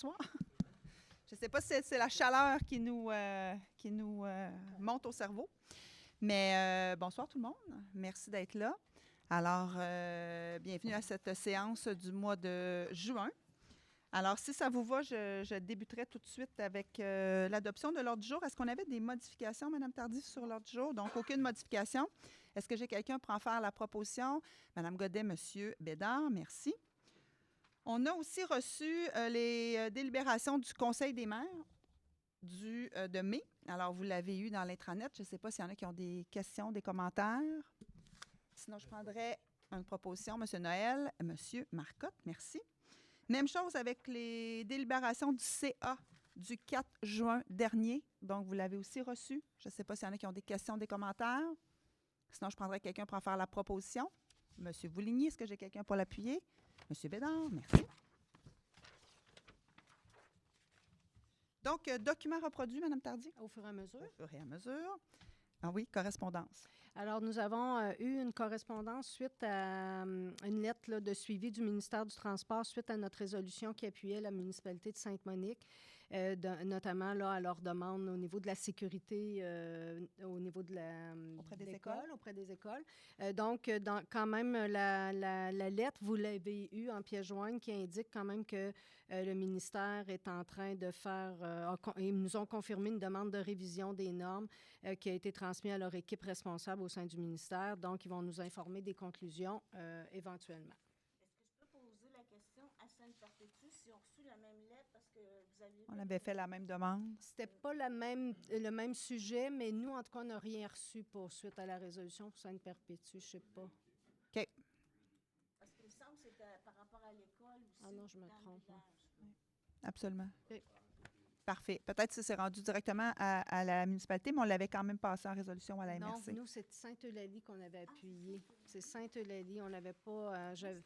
Bonsoir. Je ne sais pas si c'est la chaleur qui nous monte au cerveau, mais bonsoir tout le monde. Merci d'être là. Alors, bienvenue à cette séance du mois de juin. Alors, si ça vous va, je débuterai tout de suite avec l'adoption de l'ordre du jour. Est-ce qu'on avait des modifications, Mme Tardif, sur l'ordre du jour? Donc, aucune modification. Est-ce que j'ai quelqu'un pour en faire la proposition? Mme Godet, M. Bédard, merci. On a aussi reçu les délibérations du Conseil des maires de mai. Alors, vous l'avez eu dans l'intranet. Je ne sais pas s'il y en a qui ont des questions, des commentaires. Sinon, je prendrais une proposition. M. Noël, M. Marcotte, merci. Même chose avec les délibérations du CA du 4 juin dernier. Donc, vous l'avez aussi reçu. Je ne sais pas s'il y en a qui ont des questions, des commentaires. Sinon, je prendrais quelqu'un pour en faire la proposition. M. Vouligny, est-ce que j'ai quelqu'un pour l'appuyer? M. Bédard, merci. Donc, document reproduit, Mme Tardy? Au fur et à mesure. Au fur et à mesure. Ah oui, correspondance. Alors, nous avons eu une correspondance suite à une lettre là, de suivi du ministère du Transport suite à notre résolution qui appuyait la municipalité de Sainte-Monique, notamment là, à leur demande au niveau de la sécurité, au niveau de Auprès des écoles. Auprès des écoles. Donc, quand même, la lettre, vous l'avez eue en pièce jointe qui indique quand même que le ministère est en train de faire, ils nous ont confirmé une demande de révision des normes qui a été transmise à leur équipe responsable au sein du ministère. Donc, ils vont nous informer des conclusions éventuellement. Est-ce que je peux poser la question à Sainte-Perpétue si on reçu la même lettre parce que vous aviez... On avait fait la même demande. C'était pas le même sujet, mais nous, en tout cas, on n'a rien reçu pour suite à la résolution pour Sainte-Perpétue. Je ne sais pas. OK. Parce qu'il me semble que c'était par rapport à l'école aussi. Ah non, je me dans le trompe. village. Absolument. OK. Parfait. Peut-être que c'est rendu directement à la municipalité, mais on l'avait quand même passé en résolution à la Non, MRC. nous, c'est Sainte-Eulalie qu'on avait appuyé. C'est Sainte-Eulalie, on n'avait pas... Il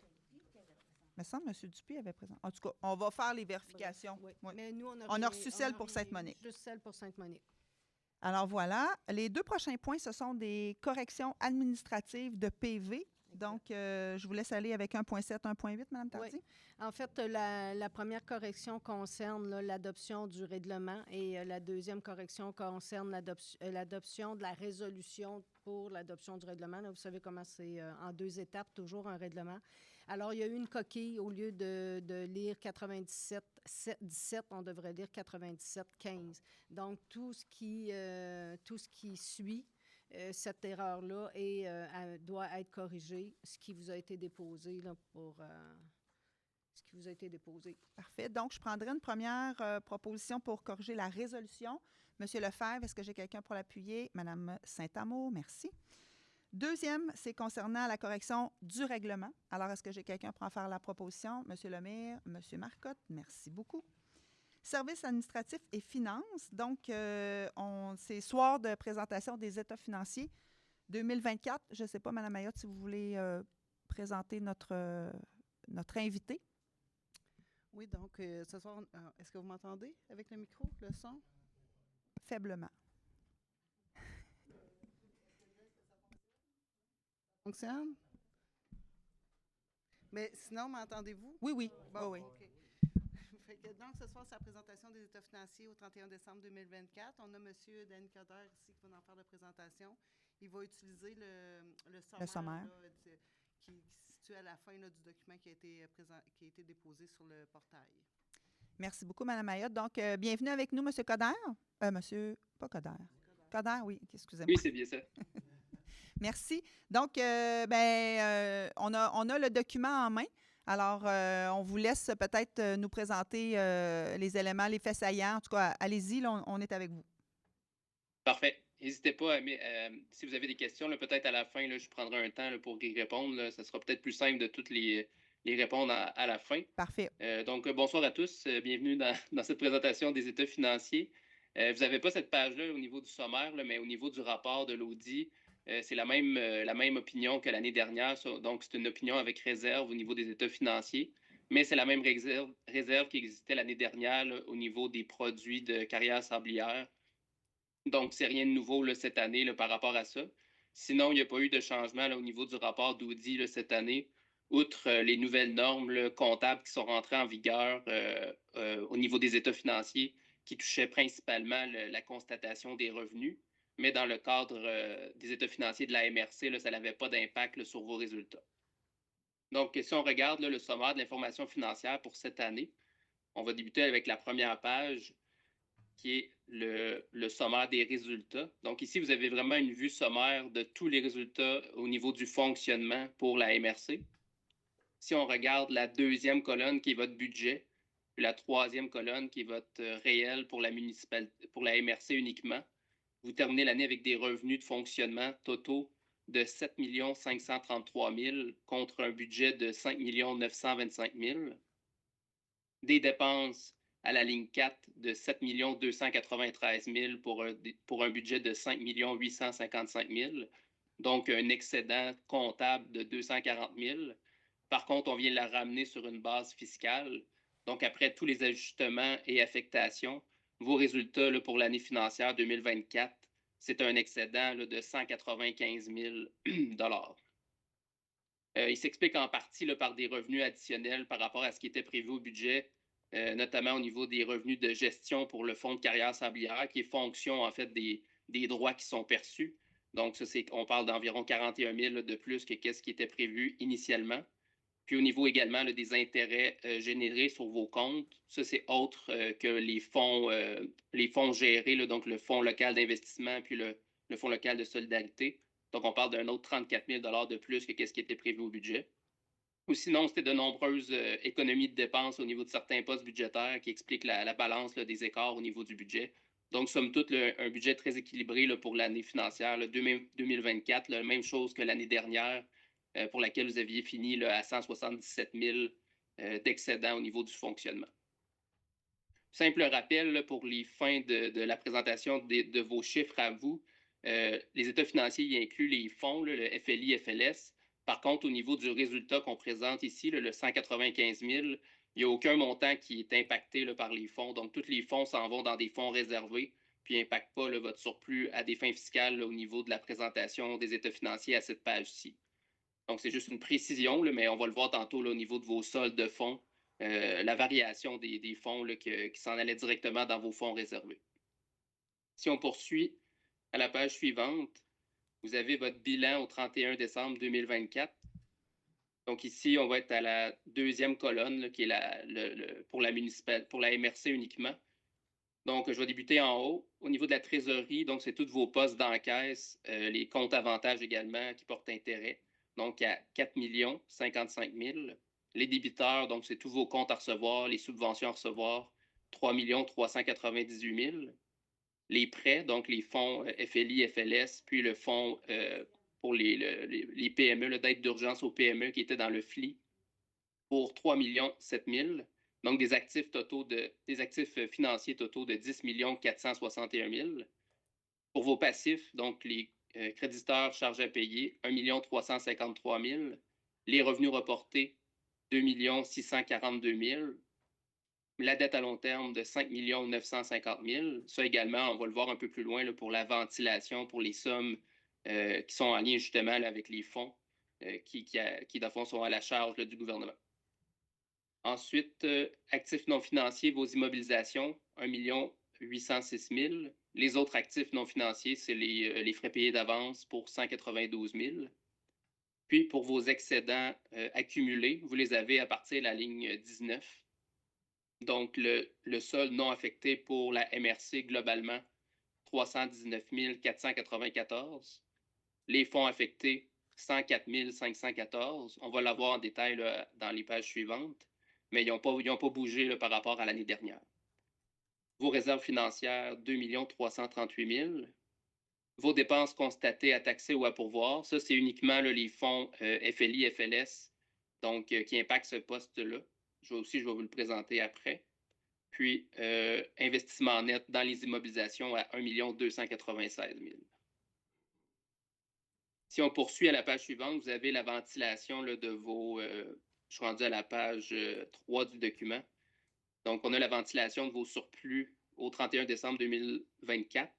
me semble que M. Dupuis avait présent. En tout cas, on va faire les vérifications. Oui. Oui. Mais nous, On a reçu celle pour Sainte-Monique. Juste celle pour Sainte-Monique. Alors voilà. Les deux prochains points, ce sont des corrections administratives de PV. Donc, je vous laisse aller avec 1.7, 1.8, Mme Tardy. Oui. En fait, la première correction concerne l'adoption du règlement et la deuxième correction concerne l'adoption de la résolution pour l'adoption du règlement. Là, vous savez comment c'est en deux étapes, toujours un règlement. Alors, il y a eu une coquille. Au lieu de lire 97-17, on devrait lire 97-15. Donc, tout ce qui suit cette erreur-là doit être corrigée, ce qui vous a été déposé là, ce qui vous a été déposé. Parfait. Donc, je prendrai une première proposition pour corriger la résolution. Monsieur Lefebvre, est-ce que j'ai quelqu'un pour l'appuyer? Madame Saint-Amour, merci. Deuxième, c'est concernant la correction du règlement. Alors, est-ce que j'ai quelqu'un pour en faire la proposition? Monsieur Lemire, Monsieur Marcotte, merci beaucoup. Services administratifs et finances. Donc, c'est soir de présentation des états financiers 2024. Je ne sais pas, Mme Mayotte, si vous voulez présenter notre invité. Oui, donc ce soir, est-ce que vous m'entendez avec le micro, le son? Faiblement. Fonctionne? Mais sinon, m'entendez-vous? Oui, oui. Bon, oui. OK. Donc, ce soir, c'est la présentation des états financiers au 31 décembre 2024. On a M. Danny Coder ici qui va en faire la présentation. Il va utiliser le sommaire. Là, qui se situe à la fin là, du document qui a été déposé sur le portail. Merci beaucoup, Mme Mayotte. Donc, bienvenue avec nous, M. Coder. Monsieur, pas Coder. Coder, oui, excusez-moi. Oui, c'est bien ça. Merci. Donc, on a le document en main. Alors, on vous laisse peut-être nous présenter les éléments, les faits saillants. En tout cas, allez-y, là, on est avec vous. Parfait. N'hésitez pas, si vous avez des questions, là, peut-être à la fin, là, je prendrai un temps là, pour y répondre. Là. Ça sera peut-être plus simple de toutes les répondre à la fin. Parfait. Donc, bonsoir à tous. Bienvenue dans cette présentation des états financiers. Vous n'avez pas cette page-là au niveau du sommaire, là, mais au niveau du rapport de l'audit, c'est la même opinion que l'année dernière. Donc, c'est une opinion avec réserve au niveau des états financiers, mais c'est la même réserve qui existait l'année dernière là, au niveau des produits de carrière sablière. Donc, c'est rien de nouveau là, cette année là, par rapport à ça. Sinon, il n'y a pas eu de changement là, au niveau du rapport d'audit cette année outre les nouvelles normes comptables qui sont rentrées en vigueur au niveau des états financiers, qui touchaient principalement la constatation des revenus, mais dans le cadre des états financiers de la MRC, là, ça n'avait pas d'impact sur vos résultats. Donc, si on regarde le sommaire de l'information financière pour cette année, on va débuter avec la première page, qui est le sommaire des résultats. Donc ici, vous avez vraiment une vue sommaire de tous les résultats au niveau du fonctionnement pour la MRC. Si on regarde la deuxième colonne qui est votre budget, puis la troisième colonne qui est votre réel pour la MRC uniquement, vous terminez l'année avec des revenus de fonctionnement totaux de 7 533 000 contre un budget de 5 925 000. Des dépenses à la ligne 4 de 7 293 000 pour un budget de 5 855 000, donc un excédent comptable de 240 000. Par contre, on vient la ramener sur une base fiscale. Donc, après tous les ajustements et affectations, vos résultats là, pour l'année financière 2024, c'est un excédent là, de 195 000 il s'explique en partie là, par des revenus additionnels par rapport à ce qui était prévu au budget, notamment au niveau des revenus de gestion pour le fonds de carrière sablière, qui est fonction en fait des droits qui sont perçus. Donc, ça, on parle d'environ 41 000 là, de plus que ce qui était prévu initialement. Puis au niveau également là, des intérêts générés sur vos comptes, ça c'est autre que les fonds gérés, là, donc le fonds local d'investissement puis le fonds local de solidarité. Donc on parle d'un autre 34 000 de plus que ce qui était prévu au budget. Ou sinon, c'était de nombreuses économies de dépenses au niveau de certains postes budgétaires qui expliquent la balance là, des écarts au niveau du budget. Donc, somme toute, un budget très équilibré là, pour l'année financière là, 2024, la même chose que l'année dernière, pour laquelle vous aviez fini là, à 177 000 d'excédent au niveau du fonctionnement. Simple rappel là, pour les fins de la présentation de vos chiffres à vous. Les états financiers y incluent les fonds, là, le FLI, FLS. Par contre, au niveau du résultat qu'on présente ici, là, le 195 000, il n'y a aucun montant qui est impacté là, par les fonds. Donc, tous les fonds s'en vont dans des fonds réservés, puis n'impactent pas là, votre surplus à des fins fiscales là, au niveau de la présentation des états financiers à cette page-ci. Donc, c'est juste une précision, là, mais on va le voir tantôt là, au niveau de vos soldes de fonds, la variation des fonds là, qui s'en allaient directement dans vos fonds réservés. Si on poursuit à la page suivante, vous avez votre bilan au 31 décembre 2024. Donc ici, on va être à la deuxième colonne, là, qui est pour la MRC uniquement. Donc, je vais débuter en haut. Au niveau de la trésorerie, donc c'est tous vos postes d'encaisse, les comptes avantages également qui portent intérêt. Donc, à 4 055 000. Les débiteurs, donc c'est tous vos comptes à recevoir, les subventions à recevoir, 3 398 000. Les prêts, donc les fonds FLI, FLS, puis le fonds pour les PME, d'aide d'urgence aux PME qui était dans le FLI, pour 3 007 000. Donc des actifs financiers totaux de 10 461 000. Pour vos passifs, donc les créditeurs charges à payer, 1 353 000. Les revenus reportés, 2 642 000. La dette à long terme de 5 950 000. Ça également, on va le voir un peu plus loin là, pour la ventilation, pour les sommes qui sont en lien justement là, avec les fonds qui, dans le fond, sont à la charge là, du gouvernement. Ensuite, actifs non financiers, vos immobilisations, 1 806 000. Les autres actifs non financiers, c'est les frais payés d'avance pour 192 000. Puis, pour vos excédents accumulés, vous les avez à partir de la ligne 19. Donc, le solde non affecté pour la MRC, globalement, 319 494. Les fonds affectés, 104 514. On va l'avoir en détail là, dans les pages suivantes, mais ils n'ont pas bougé là, par rapport à l'année dernière. Vos réserves financières, 2 338 000. Vos dépenses constatées à taxer ou à pourvoir, ça, c'est uniquement là, les fonds FLI, FLS, donc qui impactent ce poste-là. Je vais vous le présenter après. Puis, investissement net dans les immobilisations à 1 296 000. Si on poursuit à la page suivante, vous avez la ventilation là, de vos... je suis rendu à la page 3 du document. Donc, on a la ventilation de vos surplus au 31 décembre 2024.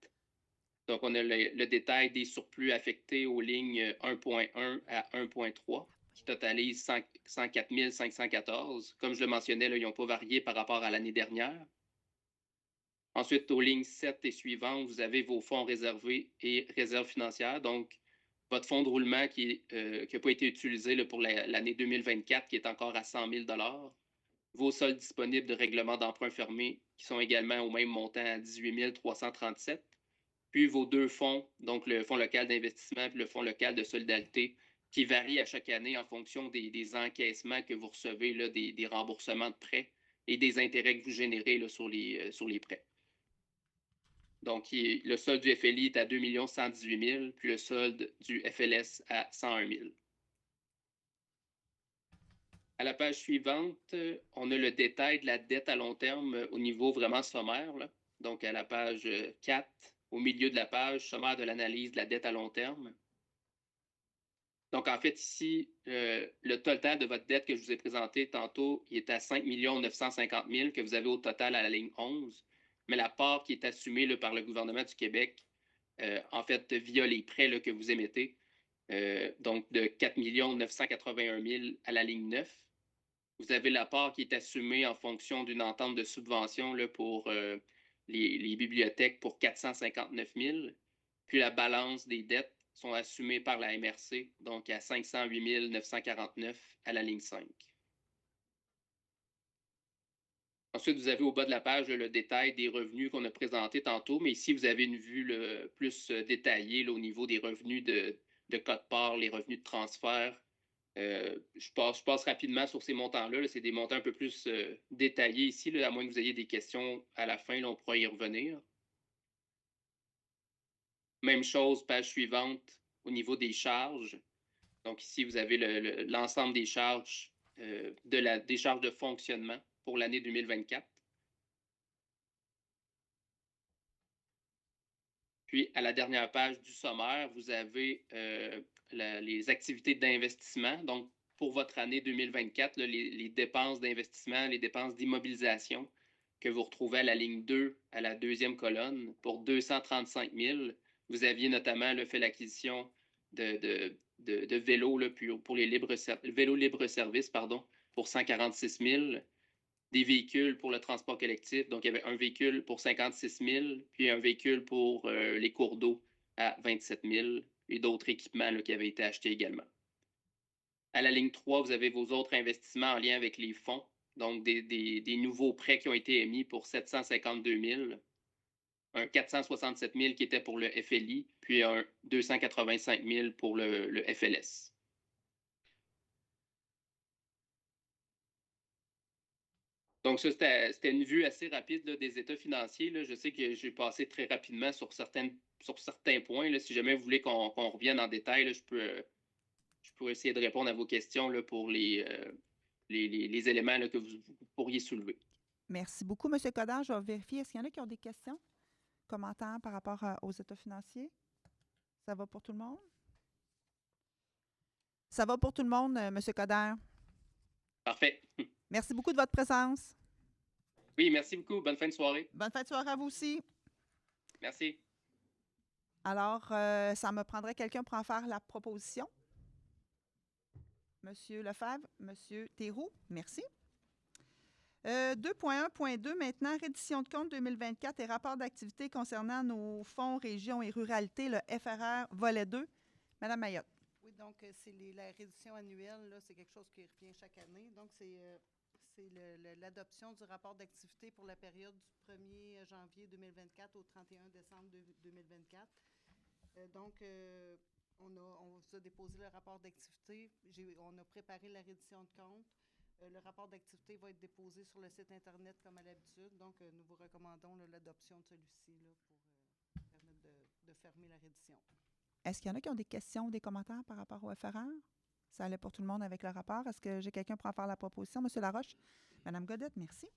Donc, on a le détail des surplus affectés aux lignes 1.1 à 1.3. qui totalise 104 514. Comme je le mentionnais, là, ils n'ont pas varié par rapport à l'année dernière. Ensuite, aux lignes 7 et suivantes, vous avez vos fonds réservés et réserves financières. Donc, votre fonds de roulement qui n'a pas été utilisé là, pour l'année 2024, qui est encore à 100 000 vos soldes disponibles de règlement d'emprunt fermé, qui sont également au même montant à 18 337. Puis vos deux fonds, donc le fonds local d'investissement et le fonds local de solidarité, qui varient à chaque année en fonction des encaissements que vous recevez, là, des remboursements de prêts et des intérêts que vous générez là, sur les prêts. Donc, le solde du FLI est à 2 118 000, puis le solde du FLS à 101 000. À la page suivante, on a le détail de la dette à long terme au niveau vraiment sommaire, là. Donc, à la page 4, au milieu de la page, sommaire de l'analyse de la dette à long terme. Donc, en fait, ici, le total de votre dette que je vous ai présenté tantôt, il est à 5 950 000 que vous avez au total à la ligne 11. Mais la part qui est assumée là, par le gouvernement du Québec, en fait, via les prêts là, que vous émettez, donc de 4 981 000 à la ligne 9. Vous avez la part qui est assumée en fonction d'une entente de subvention là, pour les bibliothèques pour 459 000. Puis la balance des dettes sont assumées par la MRC, donc à 508 949 à la ligne 5. Ensuite, vous avez au bas de la page le détail des revenus qu'on a présentés tantôt, mais ici, vous avez une vue plus détaillée là, au niveau des revenus de quote-part, les revenus de transfert. Je passe rapidement sur ces montants-là. Là. C'est des montants un peu plus détaillés ici, là, à moins que vous ayez des questions à la fin, là, on pourra y revenir. Même chose, page suivante, au niveau des charges. Donc ici, vous avez l'ensemble des charges, des charges de fonctionnement pour l'année 2024. Puis, à la dernière page du sommaire, vous avez les activités d'investissement. Donc, pour votre année 2024, là, les dépenses d'investissement, les dépenses d'immobilisation que vous retrouvez à la ligne 2, à la deuxième colonne, pour 235 000. Vous aviez notamment fait l'acquisition de vélos là, pour les vélos libre-service, pour 146 000. Des véhicules pour le transport collectif. Donc, il y avait un véhicule pour 56 000, puis un véhicule pour les cours d'eau à 27 000 et d'autres équipements là, qui avaient été achetés également. À la ligne 3, vous avez vos autres investissements en lien avec les fonds. Donc, des nouveaux prêts qui ont été émis pour 752 000, un 467 000 qui était pour le FLI, puis un 285 000 pour le FLS. Donc, ça, c'était une vue assez rapide là, des états financiers. Là. Je sais que j'ai passé très rapidement sur certains points. Là. Si jamais vous voulez qu'on revienne en détail, là, je peux essayer de répondre à vos questions là, pour les éléments là, que vous pourriez soulever. Merci beaucoup, M. Codard. Je vais vérifier. Est-ce qu'il y en a qui ont des questions, commentaires par rapport aux états financiers? Ça va pour tout le monde? Ça va pour tout le monde, M. Codard? Parfait. Merci beaucoup de votre présence. Oui, merci beaucoup. Bonne fin de soirée. Bonne fin de soirée à vous aussi. Merci. Alors, ça me prendrait quelqu'un pour en faire la proposition. Monsieur Lefebvre, Monsieur Théroux, merci. 2.1.2 maintenant, reddition de compte 2024 et rapport d'activité concernant nos fonds, régions et ruralités, le FRR, volet 2. Madame Mayotte. Oui, donc c'est la réduction annuelle, là, c'est quelque chose qui revient chaque année. Donc, c'est l'adoption du rapport d'activité pour la période du 1er janvier 2024 au 31 décembre 2024. On vous a déposé le rapport d'activité. On a préparé la reddition de compte. Le rapport d'activité va être déposé sur le site Internet comme à l'habitude. Donc, nous vous recommandons l'adoption de celui-ci là, pour permettre de fermer la reddition. Est-ce qu'il y en a qui ont des questions ou des commentaires par rapport au FRR? Ça allait pour tout le monde avec le rapport. Est-ce que j'ai quelqu'un pour en faire la proposition? Monsieur Laroche? Madame Godette, merci.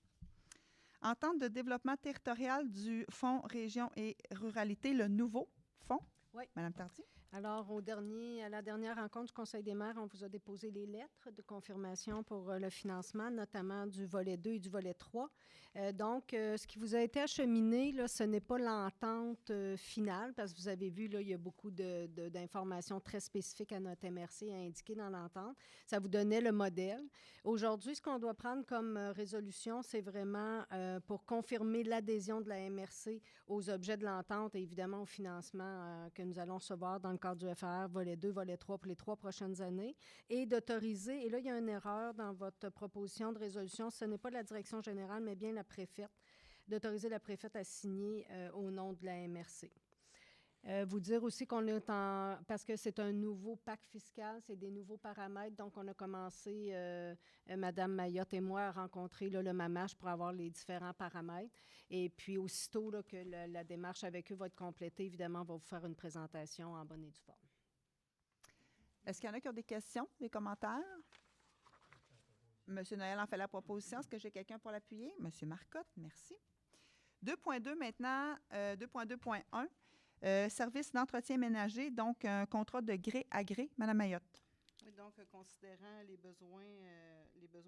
Entente de développement territorial du Fonds Région et Ruralité, le nouveau fonds. Oui. Madame Tardy? Alors, à la dernière rencontre du Conseil des maires, on vous a déposé les lettres de confirmation pour le financement, notamment du volet 2 et du volet 3. Donc, ce qui vous a été acheminé, là, ce n'est pas l'entente finale, parce que vous avez vu, là, il y a beaucoup d'informations très spécifiques à notre MRC à indiquer dans l'entente. Ça vous donnait le modèle. Aujourd'hui, ce qu'on doit prendre comme résolution, c'est vraiment pour confirmer l'adhésion de la MRC aux objets de l'entente et évidemment au financement que nous allons recevoir dans le cadre du FR, volet 2, volet 3 pour les 3 prochaines années, et d'autoriser, et là, il y a une erreur dans votre proposition de résolution, ce n'est pas la direction générale, mais bien la préfète, d'autoriser la préfète à signer au nom de la MRC. Vous dire aussi qu'on est parce que c'est un nouveau pacte fiscal, c'est des nouveaux paramètres, donc on a commencé, Mme Mayotte et moi, à rencontrer là, le MAMACH pour avoir les différents paramètres. Et puis, aussitôt là, que la démarche avec eux va être complétée, évidemment, on va vous faire une présentation en bonne et due forme. Est-ce qu'il y en a qui ont des questions, des commentaires? M. Noël en fait la proposition. Est-ce que j'ai quelqu'un pour l'appuyer? M. Marcotte, merci. 2.2 maintenant, 2.2.1, service d'entretien ménager, donc un contrat de gré à gré. Mme Mayotte. Oui, donc, considérant les besoins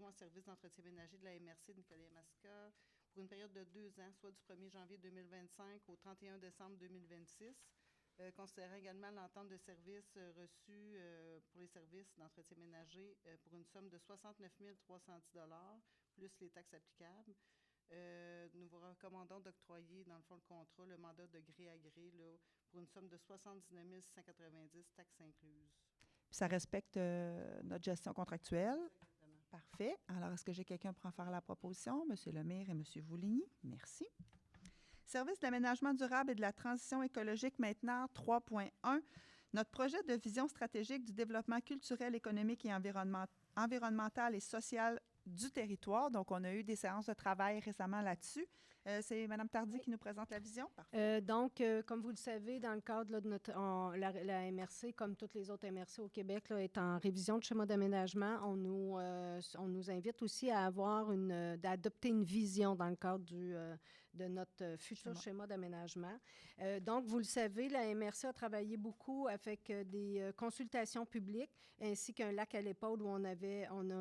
en service d'entretien ménager de la MRC de Nicolet-Yamaska pour une période de 2 ans, soit du 1er janvier 2025 au 31 décembre 2026, considérant également l'entente de services reçus pour les services d'entretien ménager pour une somme de 69 310 $, plus les taxes applicables. Nous vous recommandons d'octroyer, dans le fond, le contrat, le mandat de gré à gré, là, pour une somme de 79 690, taxes incluses. Puis ça respecte notre gestion contractuelle. Exactement. Parfait. Alors, est-ce que j'ai quelqu'un pour en faire la proposition? M. Lemire et M. Vouligny. Merci. Service de l'aménagement durable et de la transition écologique maintenant, 3.1. Notre projet de vision stratégique du développement culturel, économique et environnemental et social du territoire. Donc, on a eu des séances de travail récemment là-dessus. C'est Mme Tardy qui nous présente la vision. Donc, comme vous le savez, dans le cadre là, de la MRC, comme toutes les autres MRC au Québec, là, est en révision de schéma d'aménagement. On nous invite aussi à d'adopter une vision dans le cadre de notre futur schéma d'aménagement. Donc, vous le savez, la MRC a travaillé beaucoup avec des consultations publiques ainsi qu'un lac à l'épaule où on a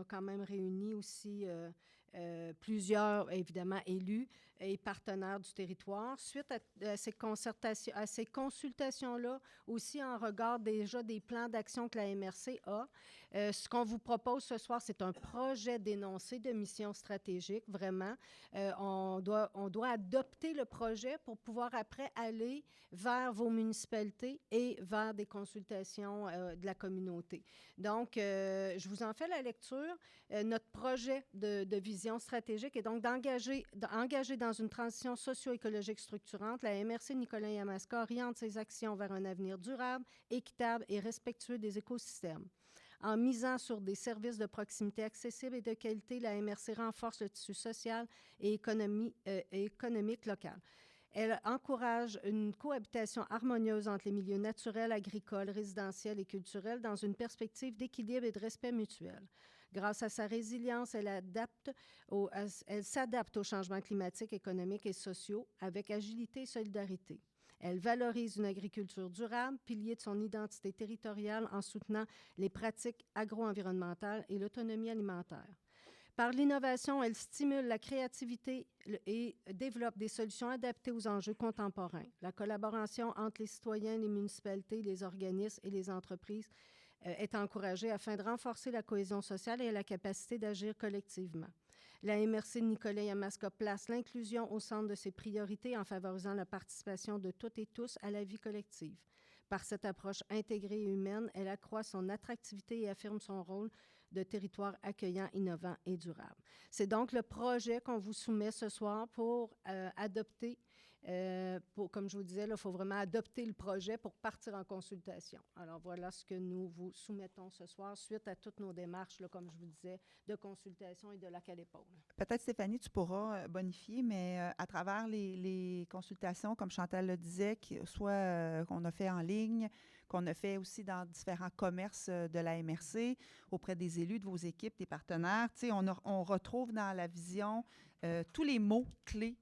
quand même réuni aussi plusieurs, évidemment, élus et partenaires du territoire. Suite à ces consultations-là, aussi en regard déjà des plans d'action que la MRC a, ce qu'on vous propose ce soir, c'est un projet d'énoncé de mission stratégique, vraiment. On doit adopter le projet pour pouvoir après aller vers vos municipalités et vers des consultations de la communauté. Donc, je vous en fais la lecture. Notre projet de vision stratégique est donc d'engager dans une transition socio-écologique structurante. La MRC Nicolet-Yamaska oriente ses actions vers un avenir durable, équitable et respectueux des écosystèmes. En misant sur des services de proximité accessibles et de qualité, la MRC renforce le tissu social et économique local. Elle encourage une cohabitation harmonieuse entre les milieux naturels, agricoles, résidentiels et culturels dans une perspective d'équilibre et de respect mutuel. Grâce à sa résilience, elle s'adapte aux changements climatiques, économiques et sociaux avec agilité et solidarité. Elle valorise une agriculture durable, pilier de son identité territoriale en soutenant les pratiques agro-environnementales et l'autonomie alimentaire. Par l'innovation, elle stimule la créativité et développe des solutions adaptées aux enjeux contemporains. La collaboration entre les citoyens, les municipalités, les organismes et les entreprises est encouragée afin de renforcer la cohésion sociale et la capacité d'agir collectivement. La MRC de Nicolet-Yamaska place l'inclusion au centre de ses priorités en favorisant la participation de toutes et tous à la vie collective. Par cette approche intégrée et humaine, elle accroît son attractivité et affirme son rôle de territoire accueillant, innovant et durable. C'est donc le projet qu'on vous soumet ce soir pour adopter. Comme je vous disais, il faut vraiment adopter le projet pour partir en consultation. Alors, voilà ce que nous vous soumettons ce soir suite à toutes nos démarches, là, comme je vous disais, de consultation et de lac à l'épaule. Peut-être, Stéphanie, tu pourras bonifier, mais à travers les consultations, comme Chantal le disait, soit qu'on a fait en ligne, qu'on a fait aussi dans différents commerces de la MRC, auprès des élus, de vos équipes, des partenaires, on retrouve dans la vision tous les mots-clés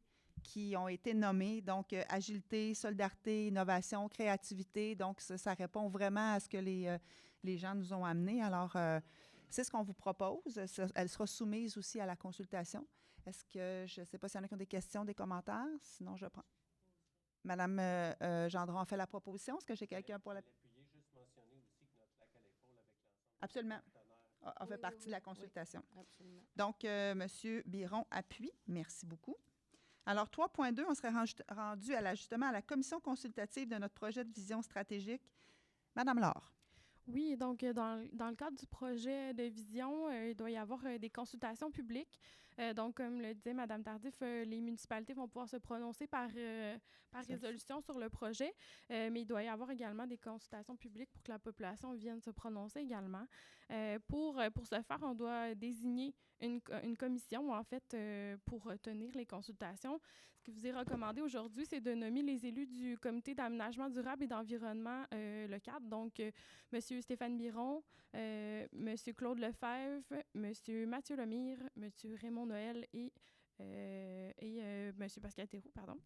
qui ont été nommés. Donc, agilité, solidarité, innovation, créativité. Donc, ça répond vraiment à ce que les gens nous ont amené. Alors, c'est ce qu'on vous propose. Elle sera soumise aussi à la consultation. Est-ce que, je ne sais pas s'il y en a qui ont des questions, des commentaires? Sinon, je prends. Madame Gendron a fait la proposition. Est-ce que j'ai quelqu'un pour la... Absolument. A fait partie de la consultation. Oui, absolument. Donc, M. Biron appuie. Merci beaucoup. Alors, 3.2, on serait rendu à l'ajustement à la commission consultative de notre projet de vision stratégique. Madame Laure. Oui, donc dans le cadre du projet de vision, il doit y avoir des consultations publiques. Donc, comme le disait Mme Tardif, les municipalités vont pouvoir se prononcer par résolution sur le projet, mais il doit y avoir également des consultations publiques pour que la population vienne se prononcer également. Pour ce faire, on doit désigner une commission, en fait, pour tenir les consultations. Ce qui vous est recommandé aujourd'hui, c'est de nommer les élus du Comité d'aménagement durable et d'environnement, le CAD, donc M. Stéphane Biron, M. Claude Lefebvre, M. Mathieu Lemire, M. Raymond Noël et M. Pascal Théroux, pardon,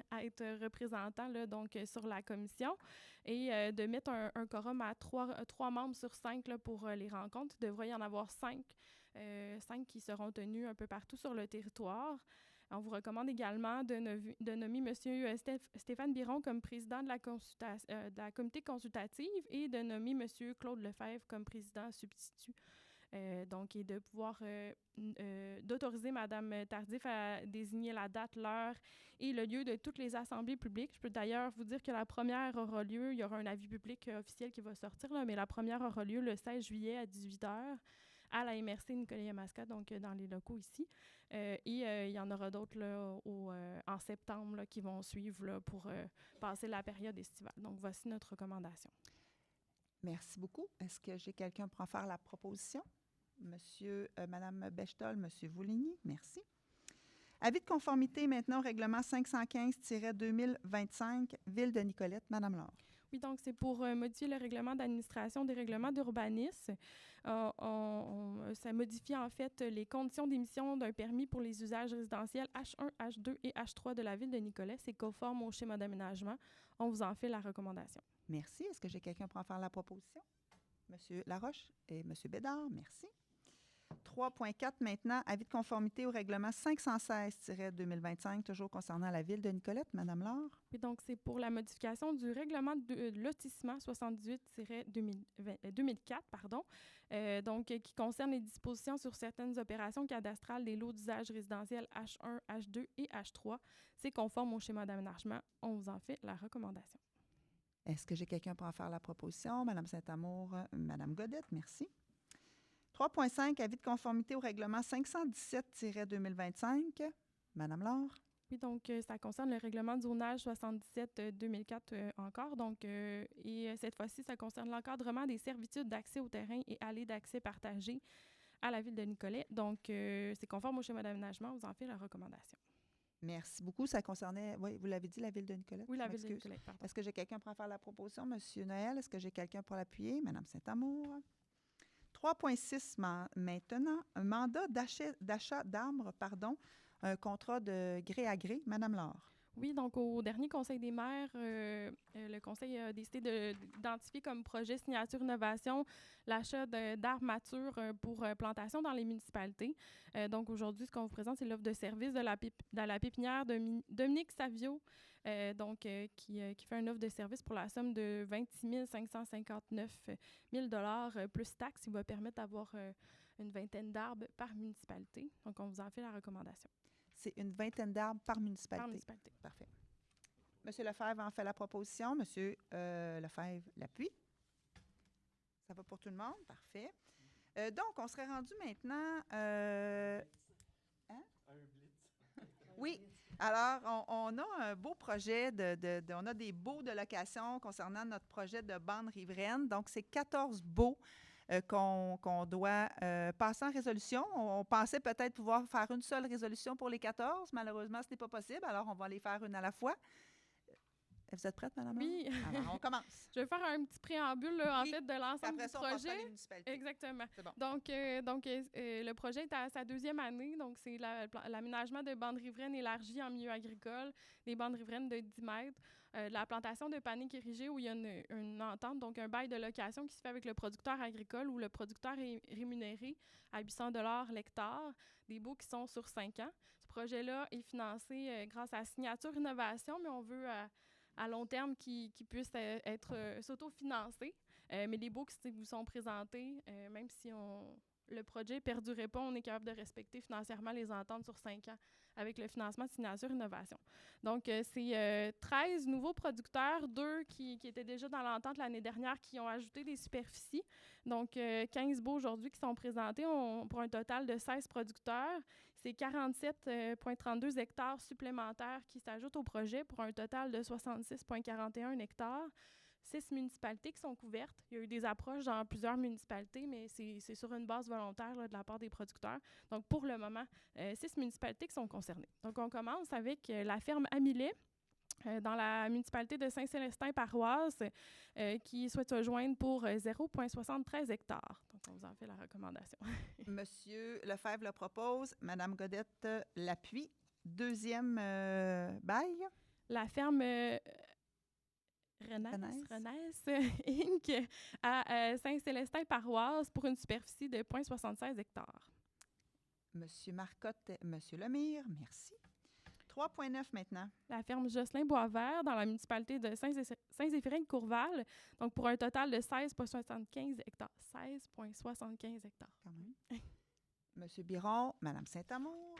à être représentants là, donc, sur la commission et de mettre un quorum à 3 membres sur 5 là, pour les rencontres. Il devrait y en avoir 5 qui seront tenus un peu partout sur le territoire. On vous recommande également de nommer M. Stéphane Biron comme président de la comité consultative et de nommer M. Claude Lefebvre comme président substitut. Donc, et de pouvoir d'autoriser Mme Tardif à désigner la date, l'heure et le lieu de toutes les assemblées publiques. Je peux d'ailleurs vous dire que la première aura lieu, il y aura un avis public officiel qui va sortir, là, mais la première aura lieu le 16 juillet à 18h à la MRC Nicolet-Yamaska, donc dans les locaux ici. Il y en aura d'autres là, en septembre là, qui vont suivre là, pour passer la période estivale. Donc, voici notre recommandation. Merci beaucoup. Est-ce que j'ai quelqu'un pour en faire la proposition? Madame Bechtel, Monsieur Vouligny, merci. Avis de conformité maintenant au règlement 515-2025, Ville de Nicolette, Madame Laure. Oui, donc c'est pour modifier le règlement d'administration des règlements d'urbanisme. Ça modifie en fait les conditions d'émission d'un permis pour les usages résidentiels H1, H2 et H3 de la Ville de Nicolette. C'est conforme au schéma d'aménagement. On vous en fait la recommandation. Merci. Est-ce que j'ai quelqu'un pour en faire la proposition? Monsieur Laroche et Monsieur Bédard, merci. 3.4 maintenant, avis de conformité au règlement 516-2025, toujours concernant la Ville de Nicolette. Madame Laure. Oui, donc c'est pour la modification du règlement de lotissement 78-2004, donc qui concerne les dispositions sur certaines opérations cadastrales des lots d'usage résidentiels H1, H2 et H3. C'est conforme au schéma d'aménagement. On vous en fait la recommandation. Est-ce que j'ai quelqu'un pour en faire la proposition? Madame Saint-Amour, Madame Godette, merci. 3.5, avis de conformité au règlement 517-2025. Madame Laure. Oui, donc ça concerne le règlement de zonage 77-2004 encore. Donc, et cette fois-ci, ça concerne l'encadrement des servitudes d'accès au terrain et allées d'accès partagées à la Ville de Nicolette. Donc, c'est conforme au schéma d'aménagement. On vous en fait la recommandation. Merci beaucoup. Ça concernait, oui, vous l'avez dit, la Ville de Nicolette? Oui, la Ville de Nicolette, pardon. Est-ce que j'ai quelqu'un pour en faire la proposition? Monsieur Noël, est-ce que j'ai quelqu'un pour l'appuyer? Madame Saint-Amour. 3.6 maintenant, un mandat d'achat d'arbres, un contrat de gré à gré. Madame Laure. Oui, donc au dernier Conseil des maires, le Conseil a décidé d'identifier comme projet signature innovation l'achat d'arbres matures pour plantation dans les municipalités. Donc aujourd'hui, ce qu'on vous présente, c'est l'offre de service de la pépinière de Dominique Savio, qui fait une offre de service pour la somme de 26 559 000 $ plus taxes, qui va permettre d'avoir une vingtaine d'arbres par municipalité. Donc on vous en fait la recommandation. C'est une vingtaine d'arbres par municipalité. Par municipalité. Parfait. Monsieur Lefebvre en fait la proposition. Monsieur Lefebvre l'appuie. Ça va pour tout le monde? Parfait. Donc, on serait rendu maintenant... Un blitz. Oui. Alors, on a un beau projet, on a des baux de location concernant notre projet de bande riveraine. Donc, c'est 14 baux qu'on doit passer en résolution. On pensait peut-être pouvoir faire une seule résolution pour les 14. Malheureusement, ce n'est pas possible. Alors, on va les faire une à la fois. Vous êtes prête, Madame? Oui. Alors, on commence. Je vais faire un petit préambule, là, en Oui. fait, de l'ensemble Après du ça, on passe projet. par les municipalités. Exactement. C'est bon. Donc, le projet est à sa 2e année. Donc, c'est l'aménagement de bandes riveraines élargies en milieu agricole, des bandes riveraines de 10 mètres, la plantation de paniques érigées où il y a une entente, donc un bail de location qui se fait avec le producteur agricole où le producteur est rémunéré à 800 $ l'hectare, des baux qui sont sur 5 ans. Ce projet-là est financé grâce à Signature Innovation, mais on veut à long terme qui puisse être s'autofinancer. Mais les baux qui vous sont présentés, même si le projet ne perdurait pas, on est capable de respecter financièrement les ententes sur 5 ans avec le financement de Signature Innovation. Donc, c'est 13 nouveaux producteurs, 2 qui étaient déjà dans l'entente l'année dernière, qui ont ajouté des superficies. Donc, 15 baux aujourd'hui qui sont présentés pour un total de 16 producteurs. C'est 47,32 hectares supplémentaires qui s'ajoutent au projet pour un total de 66,41 hectares. 6 municipalités qui sont couvertes. Il y a eu des approches dans plusieurs municipalités, mais c'est sur une base volontaire là, de la part des producteurs. Donc, pour le moment, 6 municipalités qui sont concernées. Donc, on commence avec la ferme Amillet, dans la municipalité de Saint-Célestin-Paroisse, qui souhaite se joindre pour 0,73 hectares. Donc, on vous en fait la recommandation. Monsieur Lefebvre le propose. Madame Godette l'appuie. 2e bail. La ferme Renesse Inc. à Saint-Célestin-Paroisse pour une superficie de 0,76 hectares. Monsieur Marcotte, Monsieur Lemire, merci. 3,9 maintenant. La ferme Jocelyn-Boisvert dans la municipalité de Saint-Zéphirin-de-Courval, donc pour un total de 16,75 hectares. 16,75 hectares. Quand même. Monsieur Biron, Madame Saint-Amour.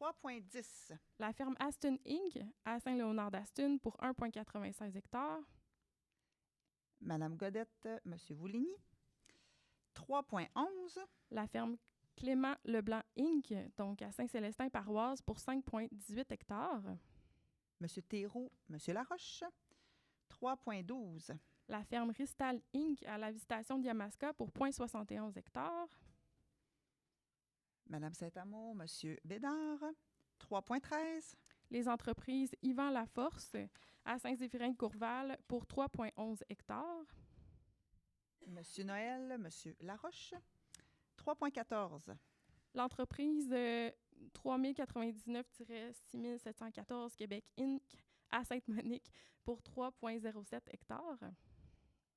3,10. La ferme Aston Inc. à Saint-Léonard-d'Aston pour 1,96 hectares. Madame Godette, Monsieur Vouligny. 3,11. La ferme Clément Leblanc Inc., donc à Saint-Célestin-Paroisse pour 5,18 hectares. Monsieur Théroux, Monsieur Laroche. 3,12. La ferme Ristal Inc. à la Visitation de Yamaska pour 0,71 hectares. Madame Saint-Amour, Monsieur Bédard. 3,13. Les entreprises Yvan Laforce à Saint-Zéphirin-de-Courval pour 3,11 hectares. Monsieur Noël, Monsieur Laroche. 3,14. L'entreprise 3099-6714 Québec Inc. à Sainte-Monique pour 3,07 hectares.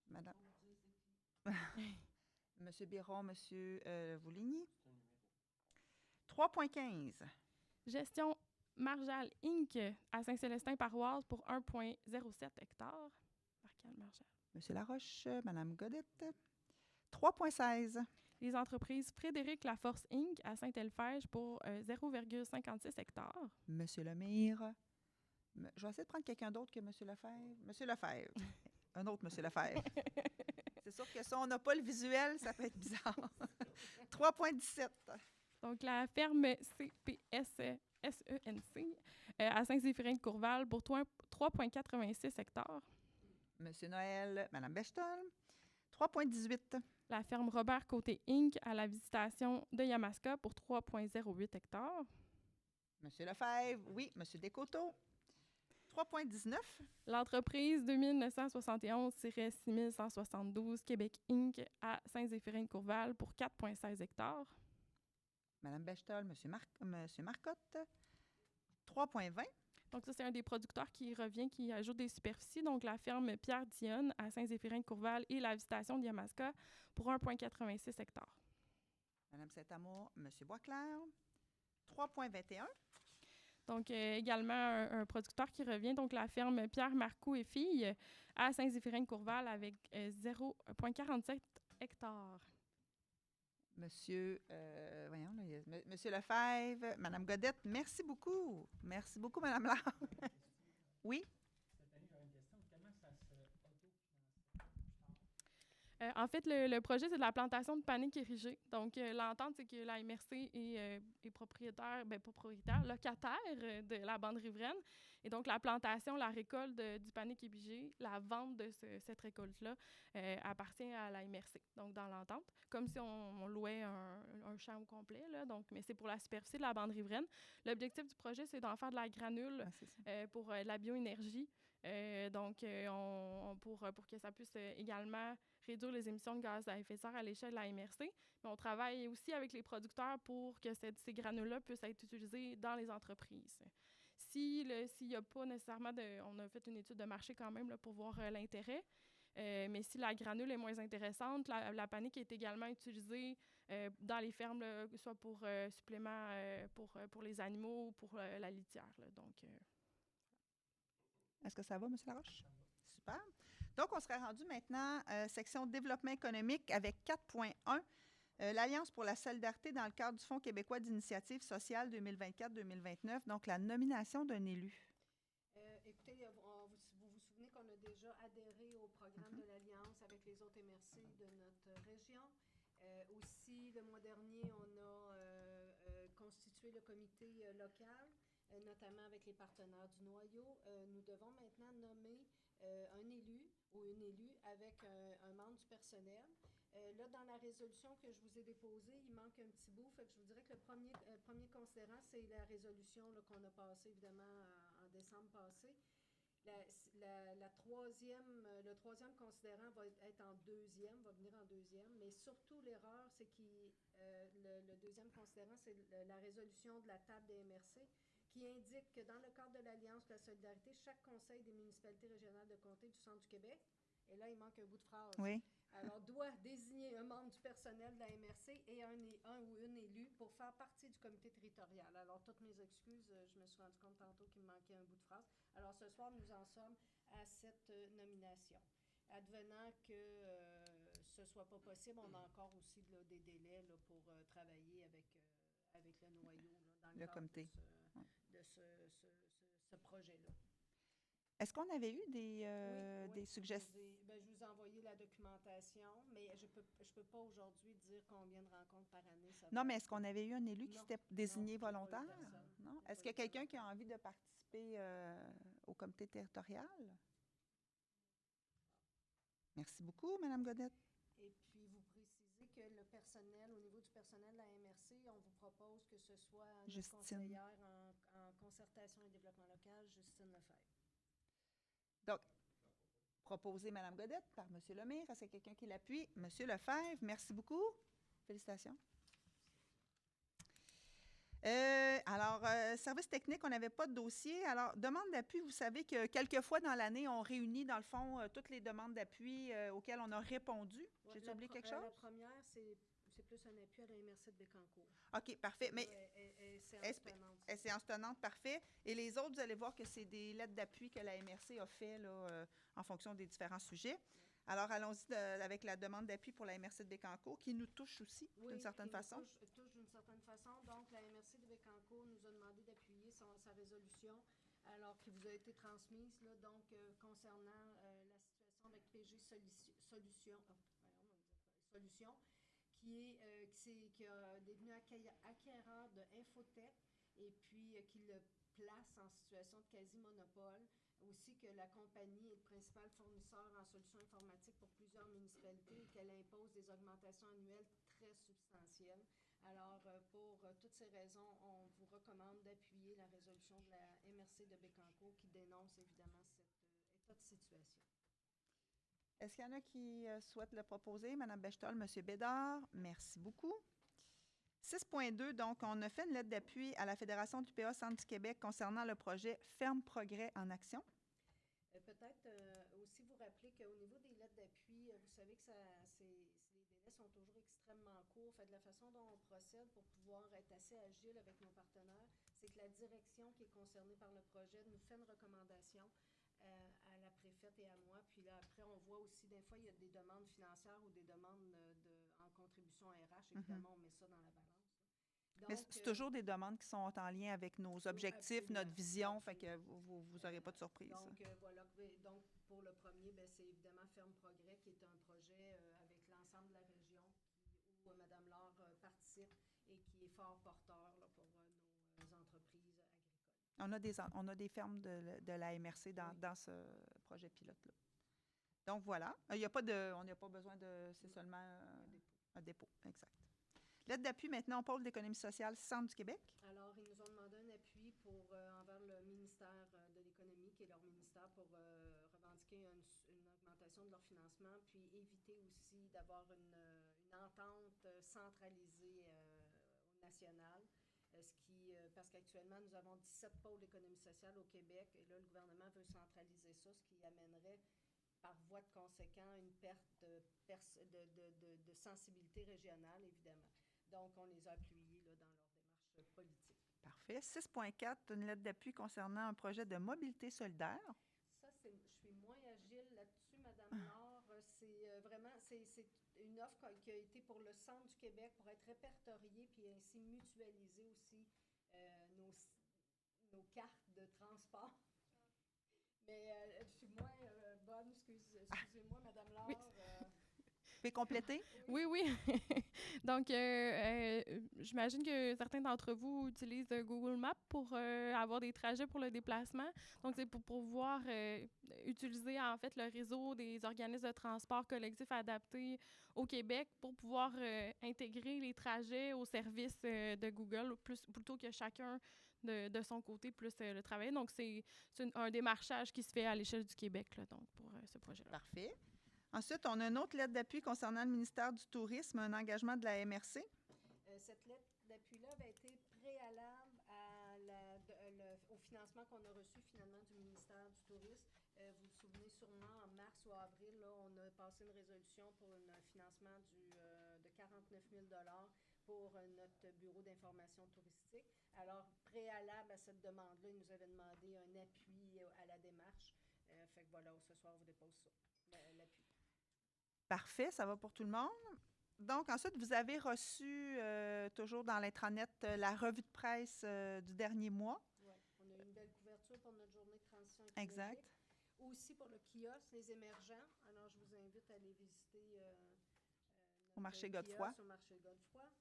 Madame. Monsieur Biron, Monsieur Vouligny. 3,15. Gestion Marjal Inc. à Saint-Célestin-Paroisse pour 1,07 hectares. Marcal Marjal. Monsieur Laroche, Madame Godette. 3,16. Les entreprises Frédéric Laforce Inc. à Saint-Elfège pour 0,56 hectares. Monsieur Lemire. Je vais essayer de prendre quelqu'un d'autre que Monsieur Lefebvre. Monsieur Lefebvre. Un autre Monsieur Lefebvre. C'est sûr que si on n'a pas le visuel, ça peut être bizarre. 3,17. Donc, la ferme CPS SENC à Saint-Zéphirin-de-Courval pour 3,86 hectares. Monsieur Noël, Madame Bechtel. 3,18. La ferme Robert Côté Inc. à la Visitation de Yamaska pour 3,08 hectares. Monsieur Lefebvre, oui. Monsieur Descoteaux. 3,19. L'entreprise 2971-6172 Québec Inc. à Saint-Zéphirin-de-Courval pour 4,16 hectares. Madame Bechtel, Monsieur Marcotte. 3,20. Donc, ça, c'est un des producteurs qui revient, qui ajoute des superficies. Donc, la ferme Pierre-Dionne à Saint-Zéphirin-de-Courval et la Visitation de Yamaska pour 1,86 hectares. Madame Saint-Amour, Monsieur Boisclair. 3,21. Donc, également, un producteur qui revient. Donc, la ferme Pierre Marcoux et Filles à Saint-Zéphirin-de-Courval avec 0,47 hectares. Monsieur, Monsieur Lefebvre, Madame Godette, merci beaucoup. Merci beaucoup, Madame Laure. Oui? En fait, le projet, c'est de la plantation de paniques érigées. Donc, l'entente, c'est que la MRC est propriétaire, bien, pas propriétaire, locataire de la bande riveraine. Et donc, la plantation, la récolte du panique érigé, la vente de cette récolte-là appartient à la MRC, donc dans l'entente, comme si on louait un champ au complet, là, donc, mais c'est pour la superficie de la bande riveraine. L'objectif du projet, c'est d'en faire de la granule pour la bioénergie. Pour que ça puisse également réduire les émissions de gaz à effet de serre à l'échelle de la MRC. Mais on travaille aussi avec les producteurs pour que ces granules-là puissent être utilisés dans les entreprises. S'il n'y a pas nécessairement on a fait une étude de marché quand même là, pour voir l'intérêt, mais si la granule est moins intéressante, la panique est également utilisée dans les fermes, là, soit pour supplément pour les animaux ou pour la litière. Là. Donc, est-ce que ça va, M. Laroche? Super. Donc, on serait rendu maintenant section développement économique avec 4.1, l'Alliance pour la solidarité dans le cadre du Fonds québécois d'initiative sociale 2024-2029, donc la nomination d'un élu. Écoutez, vous vous souvenez qu'on a déjà adhéré au programme de l'Alliance avec les autres MRC de notre région. Aussi, le mois dernier, on a constitué le comité local, notamment avec les partenaires du noyau. Nous devons maintenant nommer un élu ou une élue avec un membre du personnel. Là, dans la résolution que je vous ai déposée, il manque un petit bout. Fait que je vous dirais que le premier considérant, c'est la résolution là, qu'on a passée, évidemment, en décembre passé. Le troisième considérant va être en deuxième, va venir en deuxième, mais surtout l'erreur, c'est que le deuxième considérant, c'est la résolution de la table des MRC qui indique que dans le cadre de l'Alliance pour la solidarité, chaque conseil des municipalités régionales de comté du centre du Québec, et là, il manque un bout de phrase. Oui. Alors, doit désigner un membre du personnel de la MRC et un ou une élue pour faire partie du comité territorial. Alors, toutes mes excuses, je me suis rendu compte tantôt qu'il me manquait un bout de phrase. Alors, ce soir, nous en sommes à cette nomination. Advenant que ce ne soit pas possible, on a encore aussi là, des délais là, pour travailler avec le noyau là, dans le comité de ce projet-là. Est-ce qu'on avait eu des suggestions? Je vous ai envoyé la documentation, mais je peux pas aujourd'hui dire combien de rencontres par année ça va. Non, mais est-ce qu'on avait eu un élu qui s'était désigné volontaire? Non? Est-ce qu'il y a quelqu'un qui a envie de participer au comité territorial? Merci beaucoup, Mme Godette. Et puis, vous précisez que le personnel, au niveau du personnel de la MRC, on vous propose que ce soit notre conseillère en concertation et développement local, Justine Lefebvre. Donc, proposé Mme Godette par M. Lemire. Est-ce qu'il y a quelqu'un qui l'appuie? M. Lefebvre, merci beaucoup. Félicitations. Service technique, on n'avait pas de dossier. Alors, demande d'appui, vous savez que quelques fois dans l'année, on réunit, dans le fond, toutes les demandes d'appui auxquelles on a répondu. J'ai oublié quelque chose? La première, c'est plus un appui à la MRC de Bécancour. OK, parfait. Mais séance tenante, parfait. Et les autres, vous allez voir que c'est des lettres d'appui que la MRC a fait là, en fonction des différents sujets. Alors, allons-y avec la demande d'appui pour la MRC de Bécancour, qui nous touche aussi d'une certaine façon. Oui, touche d'une certaine façon. Donc, la MRC de Bécancour nous a demandé d'appuyer sa résolution, alors qui vous a été transmise, là, donc, concernant la situation avec PG Solutions, qui est devenu acquéreur de Infotech et puis qui le place en situation de quasi-monopole. Aussi que la compagnie est le principal fournisseur en solutions informatiques pour plusieurs municipalités et qu'elle impose des augmentations annuelles très substantielles. Alors, pour toutes ces raisons, on vous recommande d'appuyer la résolution de la MRC de Bécancour qui dénonce évidemment cet état de situation. Est-ce qu'il y en a qui souhaitent le proposer? Mme Bechtel, M. Bédard, merci beaucoup. 6.2, donc, on a fait une lettre d'appui à la Fédération du PA Centre du Québec concernant le projet Ferme Progrès en action. Peut-être aussi vous rappeler qu'au niveau des lettres d'appui, vous savez que les délais sont toujours extrêmement courts. Fait de la façon dont on procède pour pouvoir être assez agile avec nos partenaires, c'est que la direction qui est concernée par le projet nous fait une recommandation à la préfète et à moi. Puis là, après, on voit aussi, des fois, il y a des demandes financières ou des demandes en contribution RH. Évidemment, on met ça dans la balance. Donc, mais c'est toujours des demandes qui sont en lien avec nos objectifs, absolument, notre vision, absolument. Fait que vous n'aurez pas de surprise. Donc, voilà. Donc, pour le premier, c'est évidemment Ferme Progrès, qui est un projet avec l'ensemble de la région où Mme Laure participe et qui est fort porteur là, pour nos entreprises agricoles. On a des fermes de la MRC dans ce projet pilote-là. Donc, voilà. On n'a pas besoin de... C'est seulement un dépôt. Exact. Lettre d'appui maintenant au pôle d'économie sociale Centre du Québec. Alors, ils nous ont demandé un appui envers le ministère de l'Économie, qui est leur ministère, pour revendiquer une augmentation de leur financement, puis éviter aussi d'avoir une entente centralisée au national. Parce qu'actuellement, nous avons 17 pôles d'économie sociale au Québec, et là, le gouvernement veut centraliser ça, ce qui amènerait par voie de conséquent une perte de sensibilité régionale, évidemment. Donc, on les a appuyés là, dans leur démarche politique. Parfait. 6.4, une lettre d'appui concernant un projet de mobilité solidaire. Ça, je suis moins agile là-dessus, Mme Laure. C'est vraiment, c'est une offre qui a été pour le Centre du Québec pour être répertoriée puis ainsi mutualiser aussi nos cartes de transport. Mais je suis moins bonne, excusez-moi, Mme Laure. Oui. Vous pouvez compléter? Oui, oui. Donc, j'imagine que certains d'entre vous utilisent Google Maps pour avoir des trajets pour le déplacement. Donc, c'est pour pouvoir utiliser, en fait, le réseau des organismes de transport collectif adaptés au Québec pour pouvoir intégrer les trajets au service de Google, plutôt que chacun de son côté plus le travailler. Donc, c'est un démarchage qui se fait à l'échelle du Québec, là, donc, pour ce projet-là. Parfait. Ensuite, on a une autre lettre d'appui concernant le ministère du Tourisme, un engagement de la MRC. Cette lettre d'appui-là avait été préalable au financement qu'on a reçu finalement du ministère du Tourisme. Vous vous souvenez sûrement, en mars ou avril, là, on a passé une résolution pour un financement de 49 000 pour notre bureau d'information touristique. Alors, préalable à cette demande-là, ils nous avaient demandé un appui à la démarche. Fait que voilà, ce soir, on vous dépose ça, l'appui. Parfait, ça va pour tout le monde. Donc, ensuite, vous avez reçu, toujours dans l'intranet, la revue de presse du dernier mois. Oui, on a eu une belle couverture pour notre journée de transition écologique. Exact. Aussi pour le kiosque, les émergents. Alors, je vous invite à aller visiter au marché Godefroy. Au marché Godefroy.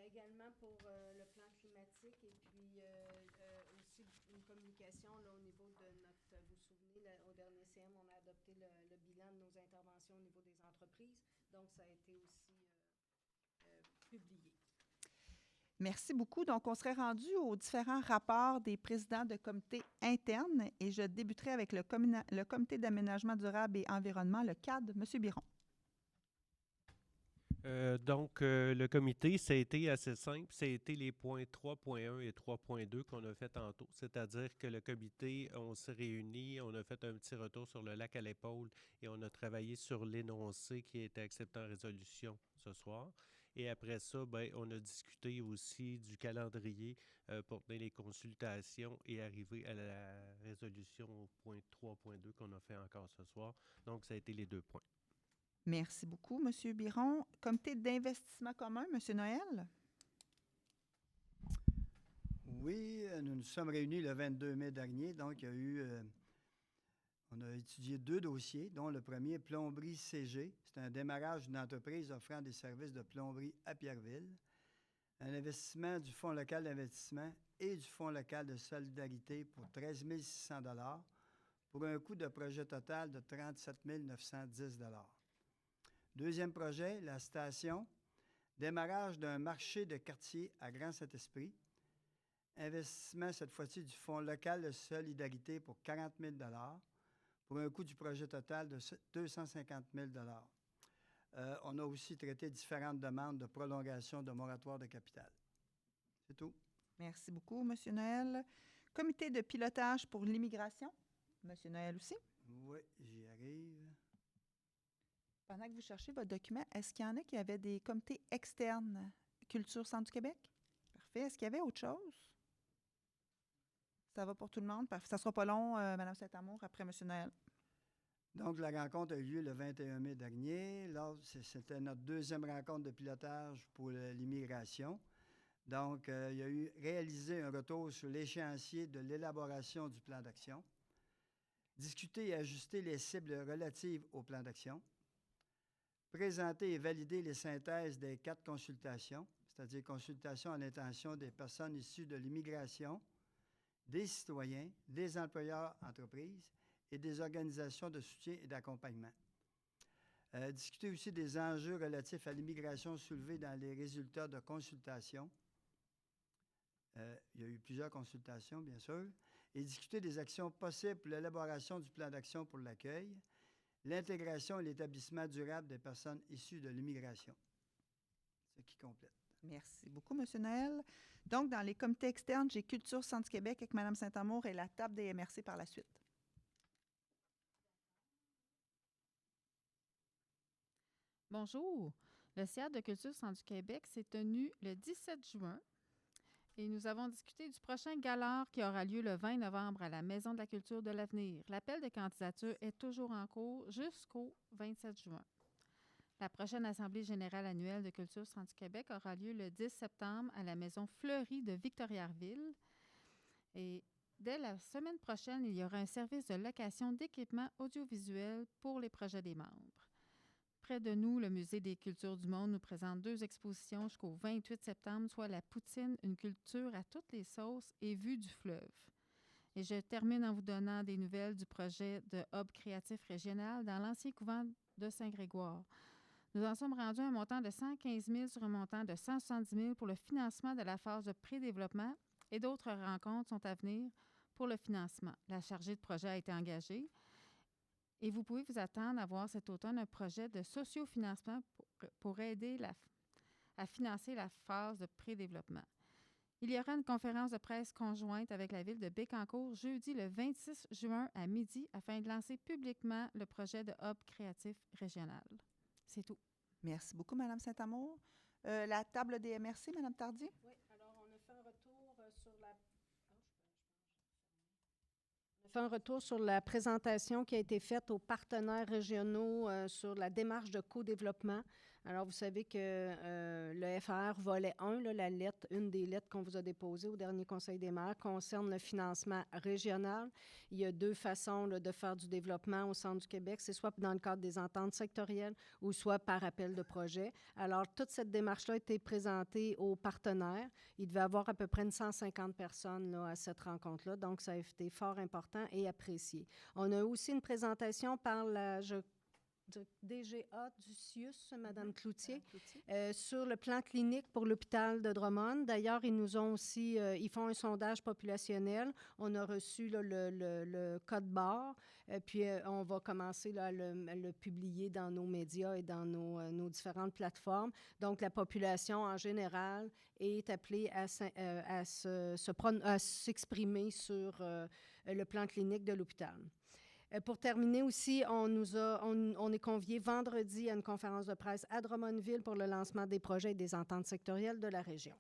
Également pour le plan climatique et puis aussi une communication là, au niveau de notre, vous vous souvenez, au dernier CM, on a adopté le bilan de nos interventions au niveau des entreprises. Donc, ça a été aussi publié. Merci beaucoup. Donc, on serait rendu aux différents rapports des présidents de comités internes et je débuterai avec le comité d'aménagement durable et environnement, le CAD. Monsieur Biron. Donc, le comité, ça a été assez simple. Ça a été les points 3.1 et 3.2 qu'on a fait tantôt. C'est-à-dire que le comité, on s'est réunis, on a fait un petit retour sur le lac à l'épaule et on a travaillé sur l'énoncé qui a été accepté en résolution ce soir. Et après ça, ben, on a discuté aussi du calendrier pour tenir les consultations et arriver à la résolution au point 3.2 qu'on a fait encore ce soir. Donc, ça a été les 2 points. Merci beaucoup, M. Biron. Comité d'investissement commun, M. Noël. Oui, nous nous sommes réunis le 22 mai dernier. Donc, il y a eu, on a étudié 2 dossiers, dont le premier, plomberie CG. C'est un démarrage d'une entreprise offrant des services de plomberie à Pierreville. Un investissement du Fonds local d'investissement et du Fonds local de solidarité pour 13 600 $ pour un coût de projet total de 37 910 $. Deuxième projet, la station, démarrage d'un marché de quartier à Grand Saint-Esprit. Investissement, cette fois-ci, du Fonds local de solidarité pour 40 000 $ pour un coût du projet total de 250 000 $. On a aussi traité différentes demandes de prolongation de moratoire de capital. C'est tout. Merci beaucoup, M. Noël. Comité de pilotage pour l'immigration, M. Noël aussi. Oui, j'y arrive. Pendant que vous cherchez votre document, est-ce qu'il y en a qui avaient des comités externes Culture Centre du Québec? Parfait. Est-ce qu'il y avait autre chose? Ça va pour tout le monde? Parfait. Ça ne sera pas long, Mme Saint-Amour, après M. Noël. Donc, la rencontre a eu lieu le 21 mai dernier. C'était notre deuxième rencontre de pilotage pour l'immigration. Donc, il y a eu réalisé un retour sur l'échéancier de l'élaboration du plan d'action, discuter et ajuster les cibles relatives au plan d'action, présenter et valider les synthèses des 4 consultations, c'est-à-dire consultations à l'intention des personnes issues de l'immigration, des citoyens, des employeurs entreprises et des organisations de soutien et d'accompagnement. Discuter aussi des enjeux relatifs à l'immigration soulevés dans les résultats de consultation. Il y a eu plusieurs consultations, bien sûr. Et discuter des actions possibles pour l'élaboration du plan d'action pour l'accueil, l'intégration et l'établissement durable des personnes issues de l'immigration. Ce qui complète. Merci beaucoup, M. Noël. Donc, dans les comités externes, j'ai Culture Centre du Québec avec Mme Saint-Amour et la table des MRC par la suite. Bonjour. Le CA de Culture Centre du Québec s'est tenu le 17 juin et nous avons discuté du prochain gala qui aura lieu le 20 novembre à la Maison de la Culture de l'Avenir. L'appel de candidature est toujours en cours jusqu'au 27 juin. La prochaine Assemblée générale annuelle de Culture Centre du Québec aura lieu le 10 septembre à la Maison Fleury de Victoriaville. Et dès la semaine prochaine, il y aura un service de location d'équipements audiovisuels pour les projets des membres. Près de nous, le Musée des cultures du monde nous présente 2 expositions jusqu'au 28 septembre, soit la poutine, une culture à toutes les sauces et vue du fleuve. Et je termine en vous donnant des nouvelles du projet de hub créatif régional dans l'ancien couvent de Saint-Grégoire. Nous en sommes rendus à un montant de 115 000 sur un montant de 170 000 pour le financement de la phase de pré-développement et d'autres rencontres sont à venir pour le financement. La chargée de projet a été engagée. Et vous pouvez vous attendre à voir cet automne un projet de sociofinancement pour aider à financer la phase de pré-développement. Il y aura une conférence de presse conjointe avec la ville de Bécancour jeudi le 26 juin à midi afin de lancer publiquement le projet de hub créatif régional. C'est tout. Merci beaucoup, Mme Saint-Amour. La table des MRC, Mme Tardy? Oui, alors on a fait un retour sur la... fait un retour sur la présentation qui a été faite aux partenaires régionaux sur la démarche de co-développement. Alors, vous savez que le FR volet 1, là, la lettre, une des lettres qu'on vous a déposées au dernier Conseil des maires, concerne le financement régional. Il y a 2 façons là, de faire du développement au centre du Québec. C'est soit dans le cadre des ententes sectorielles ou soit par appel de projet. Alors, toute cette démarche-là a été présentée aux partenaires. Il devait y avoir à peu près 150 personnes là, à cette rencontre-là. Donc, ça a été fort important et apprécié. On a aussi une présentation par la DGA du CIUS, Mme Cloutier, sur le plan clinique pour l'hôpital de Drummond. D'ailleurs, ils nous ont aussi, ils font un sondage populationnel. On a reçu là, le code barre, puis on va commencer là, à le publier dans nos médias et dans nos différentes plateformes. Donc, la population en général est appelée à s'exprimer sur le plan clinique de l'hôpital. Pour terminer aussi, on est conviés vendredi à une conférence de presse à Drummondville pour le lancement des projets et des ententes sectorielles de la région.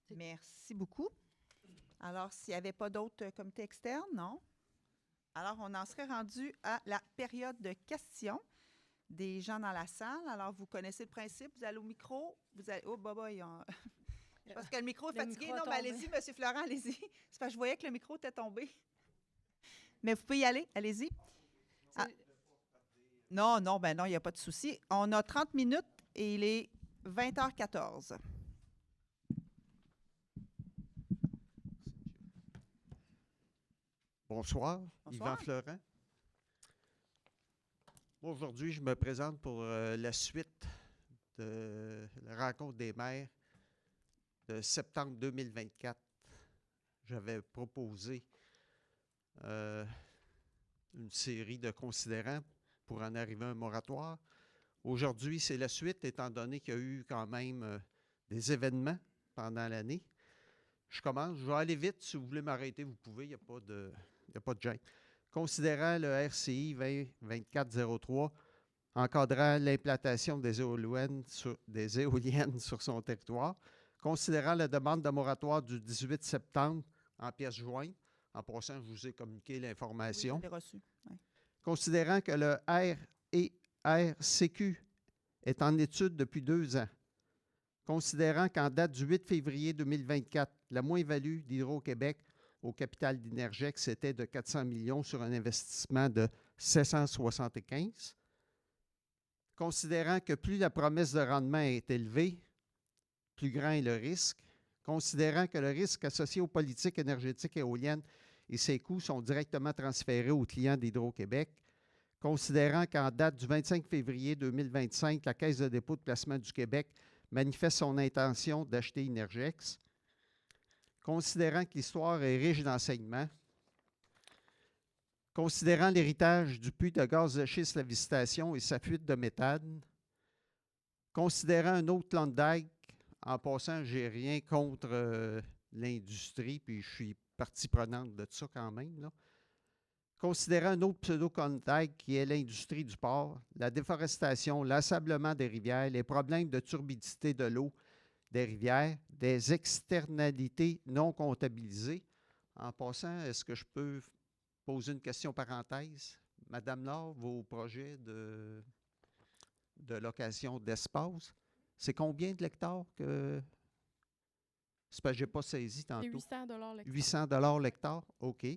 Merci beaucoup. Alors, s'il n'y avait pas d'autres comités externes, non? Alors, on en serait rendu à la période de questions des gens dans la salle. Alors, vous connaissez le principe, vous allez au micro, vous allez... Oh, parce que le micro est fatigué. Non, mais allez-y, M. Florent, allez-y. C'est parce que je voyais que le micro était tombé. Mais vous pouvez y aller, allez-y. Ah. Non, il n'y a pas de souci. On a 30 minutes et il est 20h14. Bonsoir, Yvan Florent. Aujourd'hui, je me présente pour la suite de la rencontre des maires de septembre 2024. J'avais proposé une série de considérants pour en arriver à un moratoire. Aujourd'hui, c'est la suite, étant donné qu'il y a eu quand même des événements pendant l'année. Je commence, je vais aller vite. Si vous voulez m'arrêter, vous pouvez, il n'y a pas de gêne. Considérant le RCI 2024-03, encadrant l'implantation des éoliennes sur son territoire, considérant la demande de moratoire du 18 septembre en pièces jointes. En passant, je vous ai communiqué l'information. Oui, je l'ai reçu. Oui. Considérant que le RERCQ est en étude depuis 2 ans, considérant qu'en date du 8 février 2024, la moins-value d'Hydro-Québec au capital d'Énergex était de 400 millions sur un investissement de 775. Considérant que plus la promesse de rendement est élevée, plus grand est le risque. Considérant que le risque associé aux politiques énergétiques éoliennes et ses coûts sont directement transférés aux clients d'Hydro-Québec. Considérant qu'en date du 25 février 2025, la Caisse de dépôt de placement du Québec manifeste son intention d'acheter Énergex. Considérant que l'histoire est riche d'enseignements. Considérant l'héritage du puits de gaz de schiste La Visitation et sa fuite de méthane. Considérant un autre Klondike. En passant, je n'ai rien contre l'industrie, puis je suis partie prenante de ça quand même, là. Considérant un autre pseudo-Klondike qui est l'industrie du port, la déforestation, l'assablement des rivières, les problèmes de turbidité de l'eau des rivières, des externalités non comptabilisées. En passant, est-ce que je peux poser une question parenthèse? Madame Laure, vos projets de location d'espace, c'est combien de l'hectare que... C'est parce que je n'ai pas saisi tantôt. C'est 800 $ l'hectare. 800 $ l'hectare, OK.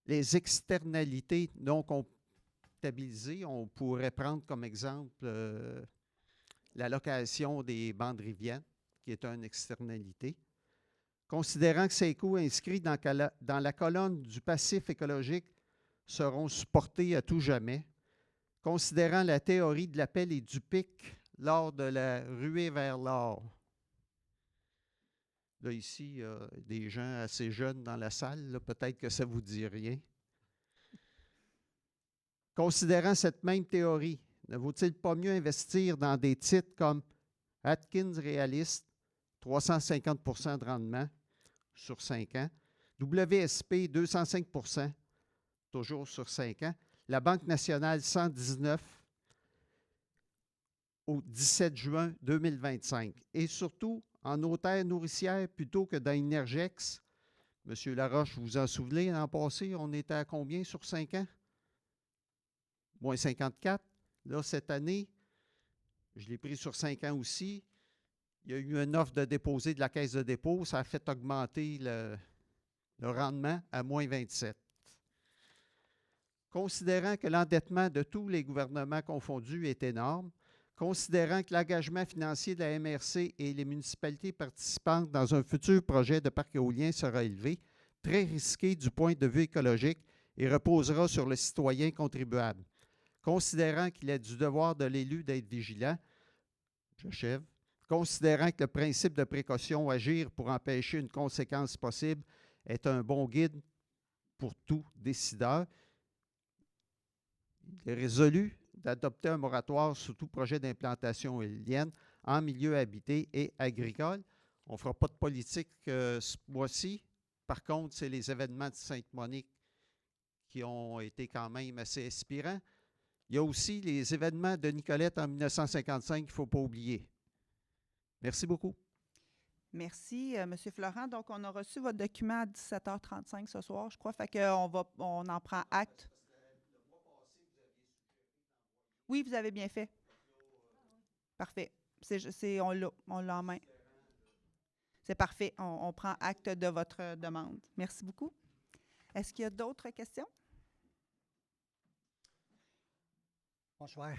Les externalités non comptabilisées, on pourrait prendre comme exemple la location des bandes rivières, qui est une externalité. Considérant que ces coûts inscrits dans la colonne du passif écologique seront supportés à tout jamais. Considérant la théorie de l'appel et du pic lors de la ruée vers l'or. Là, ici, il y a des gens assez jeunes dans la salle, peut-être que ça ne vous dit rien. Considérant cette même théorie, ne vaut-il pas mieux investir dans des titres comme Atkins Réaliste, 350 % de rendement sur 5 ans, WSP, 205 %, toujours sur 5 ans, la Banque nationale, 119 au 17 juin 2025. Et surtout, en eau terre nourricière plutôt que dans Énergex. Monsieur Laroche, vous vous en souvenez, l'an passé, on était à combien sur 5 ans? Moins 54. Là, cette année, je l'ai pris sur 5 ans aussi. Il y a eu une offre de déposer de la Caisse de dépôt. Ça a fait augmenter le rendement à moins 27. Considérant que l'endettement de tous les gouvernements confondus est énorme, considérant que l'engagement financier de la MRC et les municipalités participantes dans un futur projet de parc éolien sera élevé, très risqué du point de vue écologique et reposera sur le citoyen contribuable. Considérant qu'il est du devoir de l'élu d'être vigilant, j'achève, considérant que le principe de précaution, agir pour empêcher une conséquence possible, est un bon guide pour tout décideur, il est résolu d'adopter un moratoire sur tout projet d'implantation éolienne en milieu habité et agricole. On ne fera pas de politique ce mois-ci. Par contre, c'est les événements de Sainte-Monique qui ont été quand même assez inspirants. Il y a aussi les événements de Nicolette en 1955 qu'il ne faut pas oublier. Merci beaucoup. Merci, M. Florent. Donc, on a reçu votre document à 17h35 ce soir, je crois. Fait qu'on en prend acte. Oui, vous avez bien fait. Parfait. On l'a en main. C'est parfait. On prend acte de votre demande. Merci beaucoup. Est-ce qu'il y a d'autres questions? Bonsoir.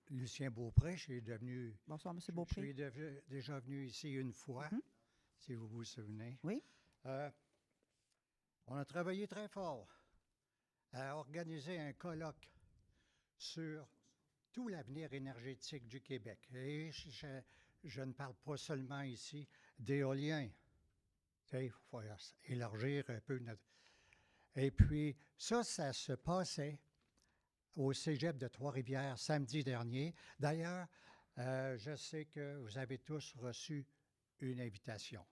Lucien Beaupré, je suis devenu... Bonsoir, M. Beaupré. Je suis déjà venu ici une fois, si vous vous souvenez. Oui. On a travaillé très fort à organiser un colloque sur tout l'avenir énergétique du Québec. Et je ne parle pas seulement ici d'éolien. Il faut élargir un peu notre... Et puis, ça se passait au Cégep de Trois-Rivières samedi dernier. D'ailleurs, je sais que vous avez tous reçu une invitation.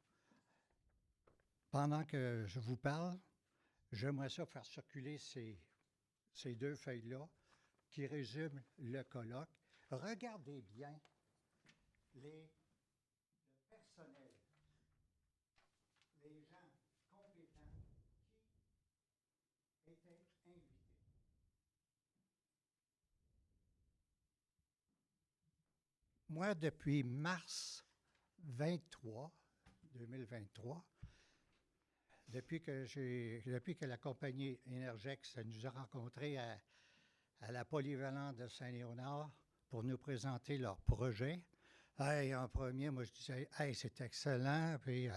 Pendant que je vous parle, j'aimerais ça faire circuler ces deux feuilles-là qui résument le colloque. Regardez bien le personnel, les gens compétents qui étaient invités. Moi, depuis mars 2023, depuis que la compagnie Énergex nous a rencontrés à la polyvalente de Saint-Léonard pour nous présenter leur projet. Hey, en premier, moi, je disais, hey, c'est excellent. Puis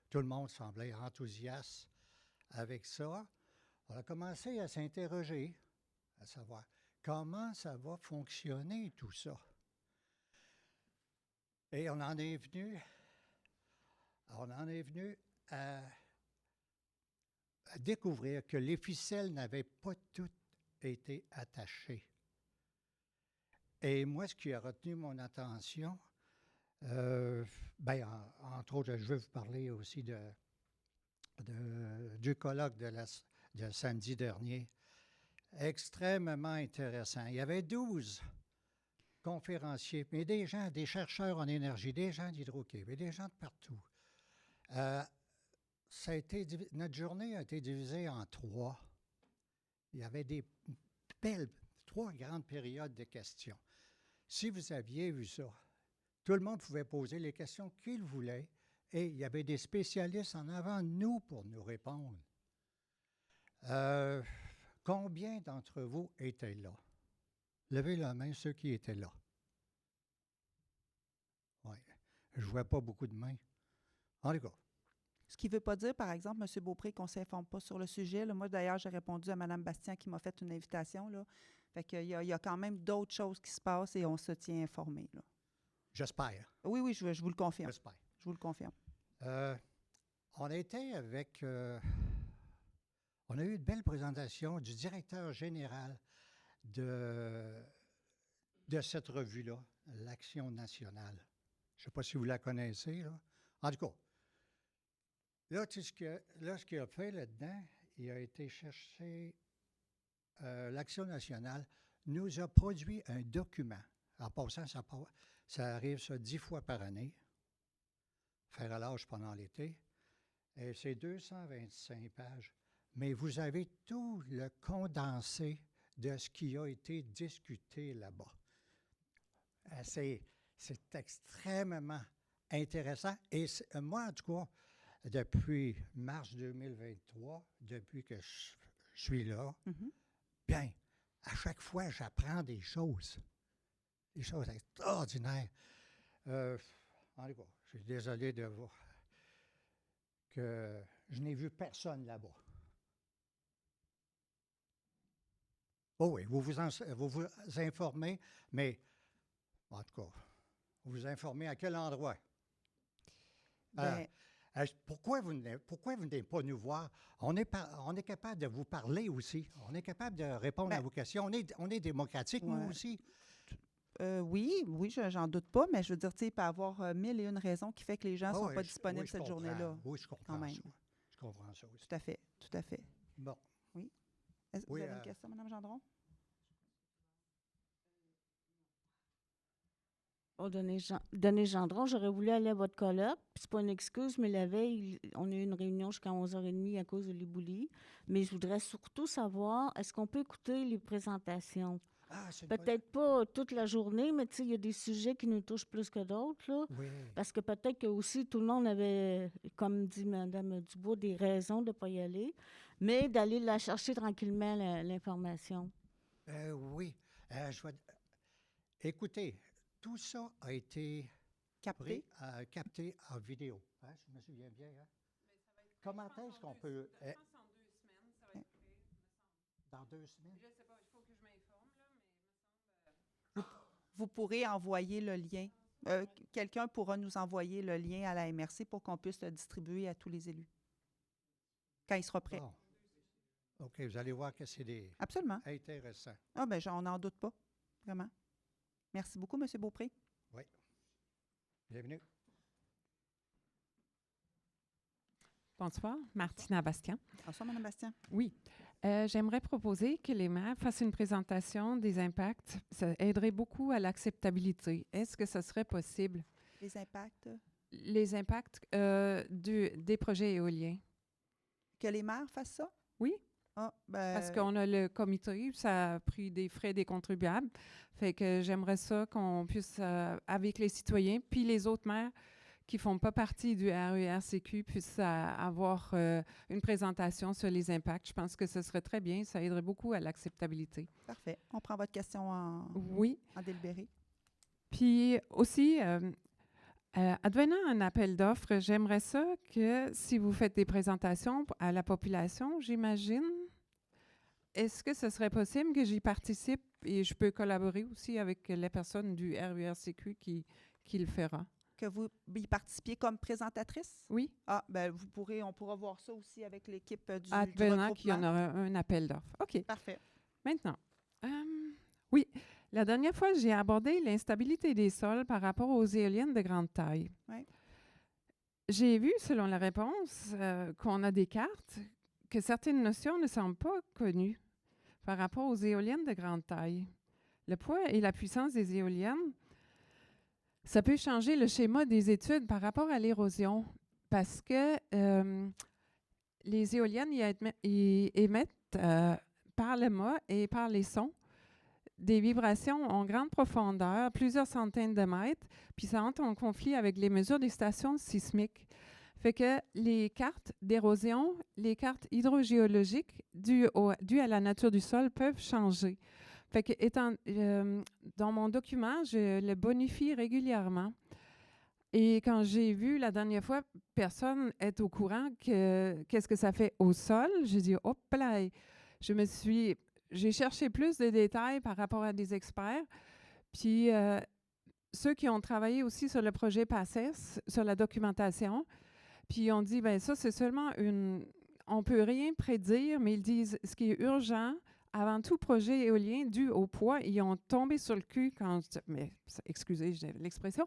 tout le monde semblait enthousiaste avec ça. On a commencé à s'interroger, à savoir comment ça va fonctionner tout ça. Et on en est venu à découvrir que les ficelles n'avaient pas toutes été attachées. Et moi, ce qui a retenu mon attention, entre autres, je veux vous parler aussi du colloque de samedi dernier. Extrêmement intéressant. Il y avait 12 conférenciers, mais des gens, des chercheurs en énergie, des gens d'Hydro-Québec, des gens de partout. Notre journée a été divisée en 3. Il y avait des belles 3 grandes périodes de questions. Si vous aviez vu ça, tout le monde pouvait poser les questions qu'il voulait et il y avait des spécialistes en avant de nous pour nous répondre. Combien d'entre vous étaient là? Levez la main ceux qui étaient là. Oui, je ne vois pas beaucoup de mains. En tout cas. Ce qui ne veut pas dire, par exemple, M. Beaupré, qu'on ne s'informe pas sur le sujet. Là. Moi, d'ailleurs, j'ai répondu à Mme Bastien qui m'a fait une invitation. Là. Fait qu'il y a quand même d'autres choses qui se passent et on se tient informé. Là. J'espère. Oui, je vous le confirme. J'espère. Je vous le confirme. On était avec... on a eu une belle présentation du directeur général de cette revue-là, l'Action nationale. Je ne sais pas si vous la connaissez, là. En tout cas, là, ce qu'il a fait là-dedans, il a été chercher l'Action nationale, nous a produit un document. En passant, ça arrive ça 10 fois par année, faire à l'âge pendant l'été, et c'est 225 pages. Mais vous avez tout le condensé de ce qui a été discuté là-bas. C'est extrêmement intéressant. Et moi, en tout cas, depuis mars 2023, depuis que je suis là, bien, à chaque fois, j'apprends des choses extraordinaires. En tout cas, je suis désolé de voir que je n'ai vu personne là-bas. Oh oui, vous vous informez, mais en tout cas, vous vous informez à quel endroit? Pourquoi vous venez pas nous voir? On est capable de vous parler aussi. On est capable de répondre à vos questions. On est démocratique, nous aussi. Oui, j'en doute pas, mais je veux dire, il peut y avoir 1001 raisons qui fait que les gens ne sont pas disponibles cette journée-là. Oui, je comprends ça. Je comprends ça aussi. Tout à fait. Bon. Oui. Vous avez une question, Mme Gendron? Denis Gendron, j'aurais voulu aller à votre colloque. C'est pas une excuse, mais la veille, on a eu une réunion jusqu'à 11h30 à cause de l'éboulis. Mais je voudrais surtout savoir, est-ce qu'on peut écouter les présentations? Peut-être pas toute la journée, mais il y a des sujets qui nous touchent plus que d'autres. Là. Oui. Parce que peut-être que aussi tout le monde avait, comme dit Mme Dubois, des raisons de ne pas y aller, mais d'aller la chercher tranquillement, l'information. Oui. Écoutez, tout ça a été capté en vidéo. Hein, je me souviens bien. Hein? Comment est-ce qu'on peut... Je pense en 2 semaines, ça va être prêt. Dans 2 semaines? Je ne sais pas, il faut que je m'informe, là, mais il me semble... Vous pourrez envoyer le lien. Quelqu'un pourra nous envoyer le lien à la MRC pour qu'on puisse le distribuer à tous les élus quand il sera prêt. Oh. OK, vous allez voir que c'est Absolument. Intéressant. Ah bien, on n'en doute pas, vraiment. Merci beaucoup, M. Beaupré. Oui. Bienvenue. Bonsoir, Martina Bastien. Bonsoir, Mme Bastien. Oui. J'aimerais proposer que les maires fassent une présentation des impacts. Ça aiderait beaucoup à l'acceptabilité. Est-ce que ce serait possible? Les impacts? Les impacts des projets éoliens. Que les maires fassent ça? Oui. Parce qu'on a le comité, ça a pris des frais des contribuables. Fait que j'aimerais ça qu'on puisse, avec les citoyens, puis les autres maires qui ne font pas partie du RERCQ puissent avoir une présentation sur les impacts. Je pense que ce serait très bien. Ça aiderait beaucoup à l'acceptabilité. Parfait. On prend votre question en délibéré. Puis aussi, advenant un appel d'offres, j'aimerais ça que si vous faites des présentations à la population, j'imagine, est-ce que ce serait possible que j'y participe et je peux collaborer aussi avec la personne du RERCQ qui le fera? Que vous y participiez comme présentatrice? Oui. Ah, ben on pourra voir ça aussi avec l'équipe du advenant qu'il y en aura un appel d'offres. OK. Parfait. Maintenant, oui, la dernière fois, j'ai abordé l'instabilité des sols par rapport aux éoliennes de grande taille. Oui. J'ai vu, selon la réponse, qu'on a des cartes, que certaines notions ne sont pas connues par rapport aux éoliennes de grande taille. Le poids et la puissance des éoliennes, ça peut changer le schéma des études par rapport à l'érosion parce que les éoliennes émettent par le mât et par les sons des vibrations en grande profondeur, plusieurs centaines de mètres, puis ça entre en conflit avec les mesures des stations sismiques. Fait que les cartes d'érosion, les cartes hydrogéologiques dues à la nature du sol peuvent changer. Fait que dans mon document, je le bonifie régulièrement. Et quand j'ai vu la dernière fois, personne est au courant qu'est-ce que ça fait au sol. J'ai dit, hop là, j'ai cherché plus de détails par rapport à des experts. Puis ceux qui ont travaillé aussi sur le projet PACES, sur la documentation, puis on dit, bien ça, c'est seulement on peut rien prédire, mais ils disent, ce qui est urgent, avant tout projet éolien dû au poids, ils ont tombé sur le cul mais excusez l'expression,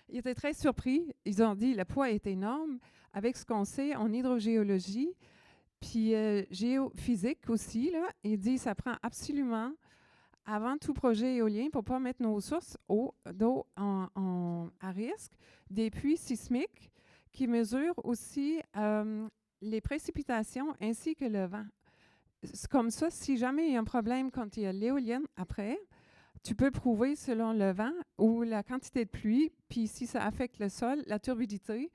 ils étaient très surpris. Ils ont dit, le poids est énorme avec ce qu'on sait en hydrogéologie, puis géophysique aussi, là. Il dit, ça prend absolument, avant tout projet éolien, pour ne pas mettre nos sources d'eau à risque, des puits sismiques qui mesurent aussi les précipitations ainsi que le vent. Comme ça, si jamais il y a un problème quand il y a l'éolienne après, tu peux prouver selon le vent ou la quantité de pluie, puis si ça affecte le sol, la turbidité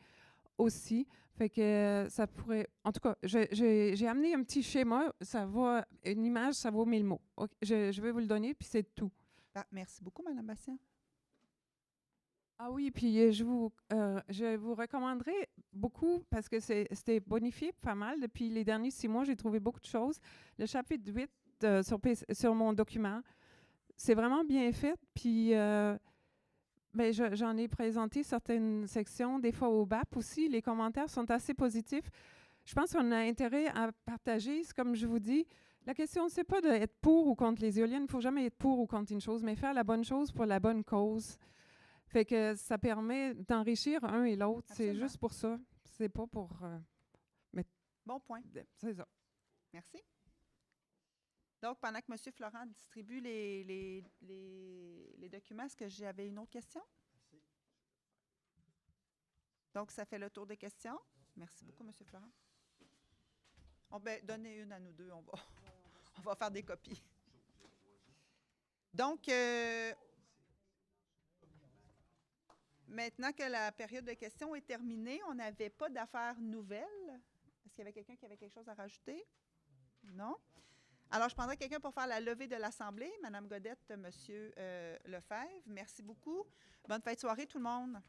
aussi. Fait que ça pourrait... En tout cas, j'ai amené un petit schéma, une image, ça vaut 1000 mots. Okay, je vais vous le donner, puis c'est tout. Ah, merci beaucoup, Mme Bastien. Ah oui, puis je vous recommanderais beaucoup, parce que c'était bonifié pas mal. Depuis les derniers 6 mois, j'ai trouvé beaucoup de choses. Le chapitre 8 sur mon document, c'est vraiment bien fait. Puis j'en ai présenté certaines sections, des fois au BAP aussi. Les commentaires sont assez positifs. Je pense qu'on a intérêt à partager. Comme je vous dis, la question, c'est pas d'être pour ou contre les éoliennes. Il ne faut jamais être pour ou contre une chose, mais faire la bonne chose pour la bonne cause. Fait que ça permet d'enrichir un et l'autre. C'est juste pour ça. C'est pas pour... Bon point. C'est ça. Merci. Donc, pendant que M. Florent distribue les documents, est-ce que j'avais une autre question? Merci. Donc, ça fait le tour des questions. Merci beaucoup, M. Florent. Donnez une à nous deux. On va faire des copies. Donc... maintenant que la période de questions est terminée, on n'avait pas d'affaires nouvelles. Est-ce qu'il y avait quelqu'un qui avait quelque chose à rajouter? Non? Alors, je prendrai quelqu'un pour faire la levée de l'Assemblée. Mme Godette, M. Lefebvre, merci beaucoup. Bonne fin de soirée, tout le monde.